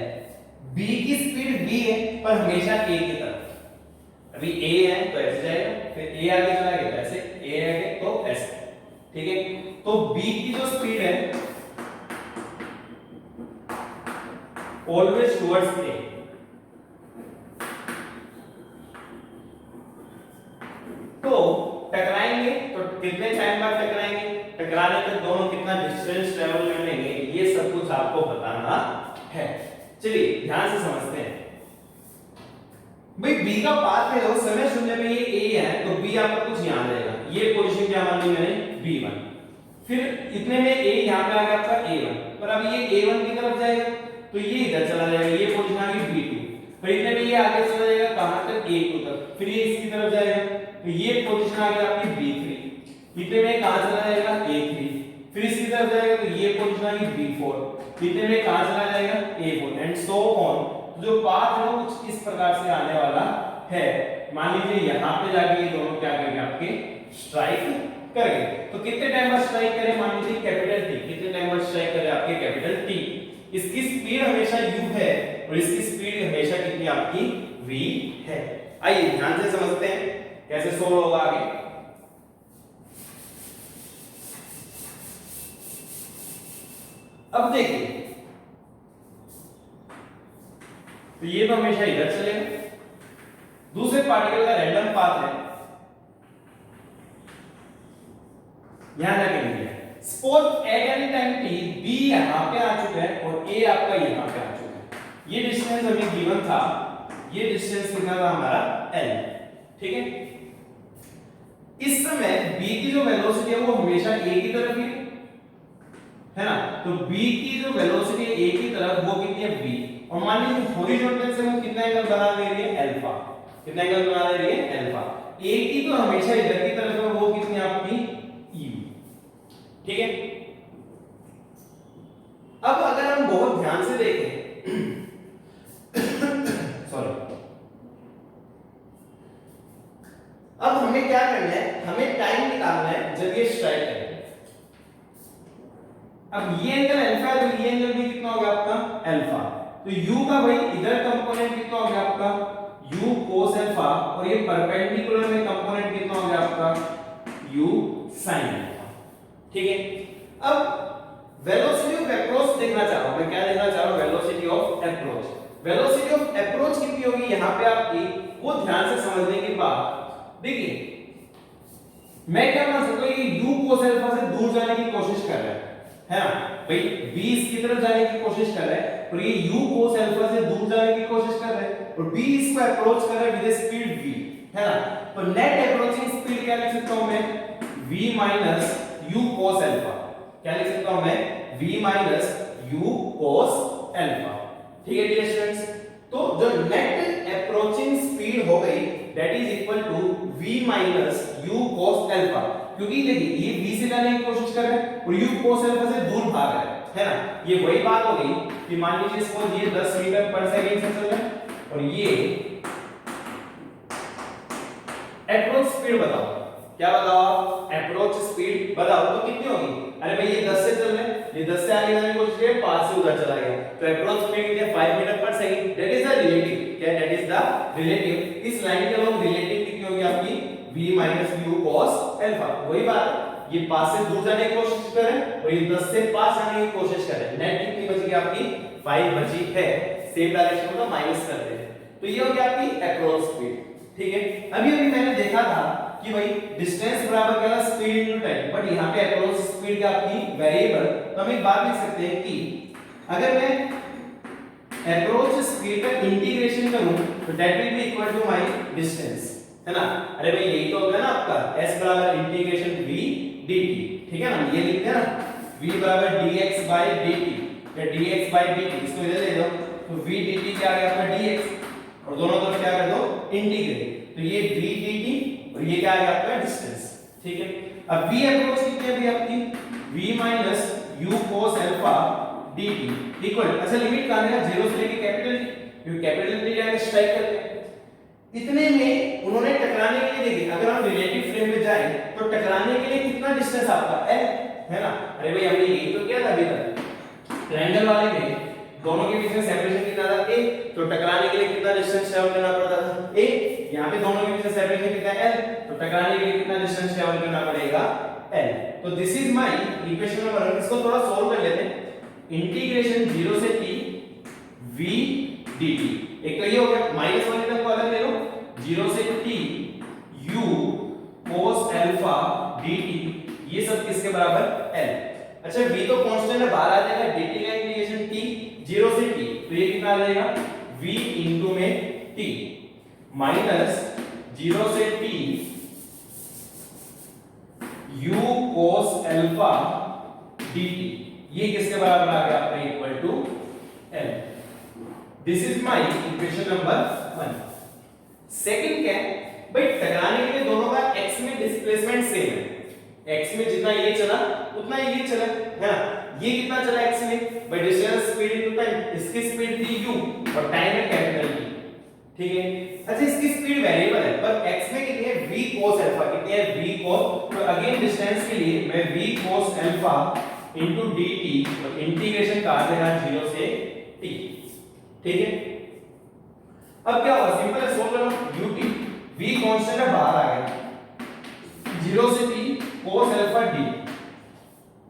B की स्पीड v है पर हमेशा A की तरफ। अभी A है तो ऐसे जाएगा, फिर A आगे चला गया तो ऐसे, A आगे तो ऐसे, ठीक है। तो B की जो स्पीड है ऑलवेज टुवर्ड्स A, तो टकराएंगे तो कितने टाइम बाद टकराएंगे, टकराने तक दोनों कितना डिस्टेंस ट्रेवल कर लेंगे, ये सब कुछ आपको बताना है। चलिए ध्यान से समझते हैं। भाई B का पाथ है, उस समय शून्य में ये A है तो B आपका कुछ यहां रहेगा, ये पोजीशन क्या मान ली मैंने B1, फिर इतने में A यहां पे आ गया आपका A1, पर अब ये A1 की तरफ जाएगा तो ये इधर चला जाएगा, ये पोजीशन आ गई B2, फिर इतने में ये आगे चला जाएगा कहां तक, A2 तक, फिर ये इसकी तरफ जाएगा तो ये पोजीशन आ गई आपकी B3, इतने में कहां चला जाएगा A3, फिर इसकी तरफ जाएगा तो ये पोजीशन आ गई B4, इतने में कहां चला जाएगा A4 एंड सो ऑन। जो पाथ है वो कुछ इस प्रकार से आने वाला है। मान लीजिए यहां पे जाके ये दोनों क्या करेंगे, आपके स्ट्राइक करेंगे, तो कितने टाइम बाद स्ट्राइक करें, मान लीजिए कैपिटल T, कितने टाइम बाद स्ट्राइक करें आपके कैपिटल T। इसकी स्पीड हमेशा u है और इसकी स्पीड हमेशा कितनी आपकी v है। आइए ध्यान से समझते हैं कैसे सोल्व होगा आगे। अब देखिए तो ये तो हमेशा इधर चलेगा, दूसरे पार्टिकल का रैंडम पाथ है, यहां जाके लिखिए suppose at any time t b यहां पे आ चुका है और a आपका यहां पे आ चुका है। ये डिस्टेंस हमें गिवन था, ये डिस्टेंस कितना था हमारा l, ठीक है। इस समय b की जो वेलोसिटी है वो हमेशा a की तरफ ही है ना, तो b की जो वेलोसिटी है a की तरफ वो कितनी है v, और मान लीजिए हॉरिजॉन्टल से वो कितना एंगल बना दे रही है अल्फा, कितना एंगल बना दे रही है अल्फा। a की तो हमेशा इधर की तरफ है वो कितनी आपकी e, ठीक है। बहुत ध्यान से देखें, सॉरी, अब हमें क्या करना है, हमें टाइम निकालना है जब ये स्ट्राइक करे। अब ये एंगल अल्फा है तो ये एंगल भी कितना हो गया आपका अल्फा। तो u का भाई इधर कंपोनेंट कितना हो गया आपका u cos अल्फा, और ये परपेंडिकुलर में कंपोनेंट कितना हो गया आपका u sin अल्फा। ठीक है, अब वेलोसिटी ऑफ अप्रोच देखना चाह रहा हूं मैं, क्या देखना चाह रहा हूं, velocity of approach. Velocity of approach कितनी होगी यहां पे आपकी, वो ध्यान से समझने के बाद देखिए, मैं क्या मान सकता हूं, ये u cos अल्फा से दूर जाने की कोशिश कर रहा है ना भाई, b इसकी तरफ जाने की कोशिश कर रहा है, और ये u cos अल्फा से दूर जाने की कोशिश कर रहा है, और b इसको अप्रोच कर रहा है विद स्पीड v, है ना। तो नेट अप्रोचिंग स्पीड क्या लिख सकता हूं मैं, v minus u cos alpha, क्या लिख सकता हूं मैं, v minus u cos alpha. ठीक है डियर स्टूडेंट्स, तो जो नेट अप्रोचिंग स्पीड हो गई that is equal to v minus u cos alpha, क्योंकि देखिए ये v से जाने की कोशिश कर रहा है और u cos अल्फा से दूर भाग रहा है ना। ये वही बात हो गई कि मान लीजिए सपोज ये 10 मीटर पर सेकंड से चल रहा है और ये अप्रोच स्पीड बताओ, क्या बताओ आप, अप्रोच स्पीड बताओ तो कितनी होगी। अरे भाई ये 10 से चल रहे हैं, ये 10 से आगे जाने की कोशिश कर, 5 से उधर चला गया, तो अप्रोच स्पीड कितनी है, 5 metre per second. That is the relative, क्या दैट इज द रिलेटिव, इस लाइन के अलोंग रिलेटिव कितनी होगी आपकी, v minus u cos alpha. वही बात, ये 5 से दूर जाने की कोशिश कर रहे हैं और ये 10 से पास आने की कोशिश कर रहे हैं, नेट कितनी बची आपकी, 5 बची है, सेम डायरेक्शन में माइनस कर दे, तो ये हो गया आपकी अप्रोच स्पीड। ठीक है, अभी अभी मैंने देखा था कि भाई डिस्टेंस बराबर क्या है, स्पीड इनटू टाइम, बट यहाँ पे अप्रोच स्पीड क्या आपकी वेरिएबल, तो हम एक बात लिख सकते हैं कि अगर मैं अप्रोच स्पीड का इंटीग्रेशन करूं तो that will be equal to my distance, है ना। अरे भाई यही तो होगा ना आपका s बराबर इंटीग्रेशन v dt, ठीक है ना, ये लिखते हैं ना v बराबर dx by dt या dx by dt, इसको इधर ले दो तो v dt क्या आ गया आपका dx, और दोनों तरफ क्या कर दो इंटीग्रेट, तो ये v dt और ये क्या आ गया आपका डिस्टेंस। ठीक है, अब v अप्रोच कितनी है अभी आपकी, v minus u cos alpha dt equal, अच्छा लिमिट कहां है, 0 से लेके कैपिटल T, क्योंकि कैपिटल T जाके स्ट्राइक करते हैं, इतने में उन्होंने टकराने के लिए, देखिए अगर हम रिलेटिव फ्रेम में जाएं तो टकराने के लिए कितना डिस्टेंस आपका l, है ना। अरे भाई हमने यही तो किया था अभी तक, ट्रायंगल वाले में दोनों के बीच में सेपरेशन कितना था a, तो टकराने के लिए कितना डिस्टेंस ट्रैवल करना पड़ता था a, यहाँ पे दोनों के बीच में सेपरेशन कितना है l, तो टकराने के लिए कितना डिस्टेंस ट्रैवल करना पड़ेगा l। तो this is my equation number 1, इसको थोड़ा सॉल्व कर लेते हैं, इंटीग्रेशन 0 से t v dt, एक तो ये हो गया, माइनस वाले तक को अलग ले लो, 0 से t u cos alpha dt, ये सब किसके बराबर l। अच्छा v तो कांस्टेंट है, बाहर आ जाएगा, dt का इंटीग्रेशन t 0 से t, तो ये कितना आ जाएगा v इनटू में t माइनस 0 से t u cos alpha dt, ये किसके बराबर आ गया आपका, equal to l। This is my equation number 1। Second क्या है भाई, टकराने के लिए दोनों का x में डिस्प्लेसमेंट सेम है, x में जितना ये चला उतना ये चला, है ना। ये कितना चला x में, भाई डिस्टेंस स्पीड इनटू टाइम, इसकी स्पीड थी u और टाइम है कैपिटल T, ठीक है। अच्छा इसकी स्पीड वेरिएबल है, पर x में कितनी है, v cos अल्फा, कितनी है v cos, तो अगेन डिस्टेंस के लिए मैं v cos alpha into dt, और इंटीग्रेशन कर देना 0 से t, ठीक है। अब क्या होगा, सिंपल है, सोल्व करो, ut v कांस्टेंट है, बाहर आ गया, 0 से t cos अल्फा d।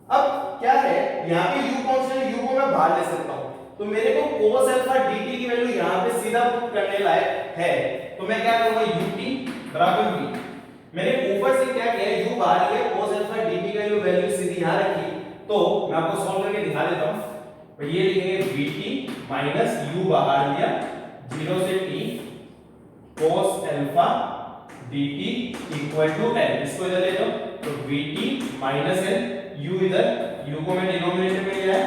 अब क्या है, यहां पे u कांस्टेंट, u को मैं बाहर ले सकता हूं, तो मेरे को cos अल्फा dt की वैल्यू यहां पे सीधा पुट करने लायक है, तो मैं क्या करूंगा, ut बराबर v, मैंने ऊपर से क्या किया, u बाहर लिया, cos अल्फा dt का वैल्यू सीधी यहां रखी, तो मैं आपको सॉल्व करके दिखा देता हूं। तो ये लिखेंगे vt माइनस u बाहर लिया, 0 से t cos alpha dt equal to l, इसको इधर ले लो, तो vt माइनस l, u इधर, u को मैं डिनोमिनेटर में लिया है,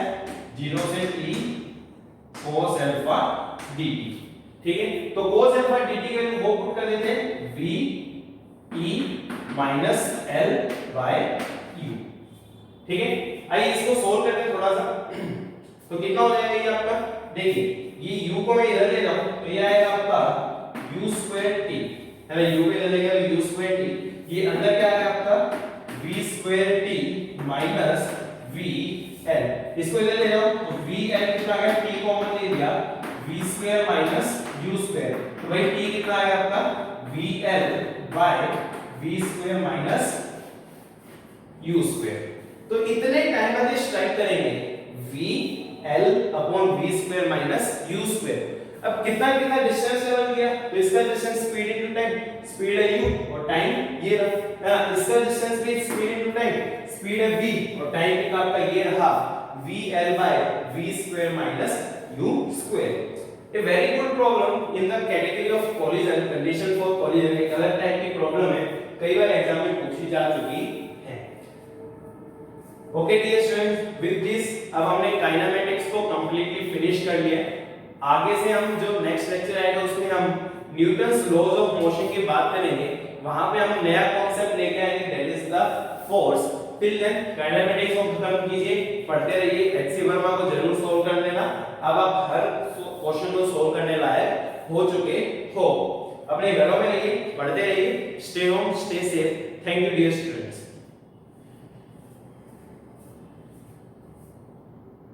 0 से t cos अल्फा dt, ठीक है। तो cos अल्फा dt की वैल्यू वो पुट कर देते हैं, v e minus l by u, ठीक है। आइए इसको सोल्व करते हैं थोड़ा सा। तो तो कितना हो जाएगा ये आपका, देखिए ये u को मैं इधर ले रहा हूं तो ये आएगा आपका u स्क्वायर t है ना, u को इधर ले गया तो u स्क्वायर t, ये अंदर क्या आएगा आपका v square t minus vl, इसको इधर ले जाओ तो vl कितना आ गया, t कॉमन ले लिया, v square minus u square, तो भाई t कितना आएगा आपका vl बाय v square minus u square. तो इतने टाइम बाद ये स्ट्राइक करेंगे vl upon v square minus u square. अब कितना कितना डिस्टेंस लेवल किया, तो इसका distance speed into time, speed है u और टाइम ये रहा, इसका डिस्टेंस भी स्पीड इनटू टाइम, स्पीड है v और टाइम कितना आपका ये रहा vl बाय v square minus u square. A very good problem in the category of collision, condition for collision, एक अलग टाइप की प्रॉब्लम है, कई बार एग्जाम में पूछी जा चुकी है। Okay dear students, with this अब हमने काइनेमेटिक्स को कंप्लीटली फिनिश कर लिया। आगे से हम जो नेक्स्ट लेक्चर आएगा उसमें हम न्यूटन्स लॉज ऑफ मोशन की बात करेंगे, वहां पे हम नया कॉन्सेप्ट लेके आएंगे, that is the force. Till then kinematics को खत्म कीजिए, पढ़ते रहिए, एचसी वर्मा को जरूर सॉल्व कर लेना। अब आप हर क्वेश्चन को सॉल्व करने लायक हो चुके हो। अपने घरों में रहिए, पढ़ते रहिए, stay home, stay safe. Thank you dear student.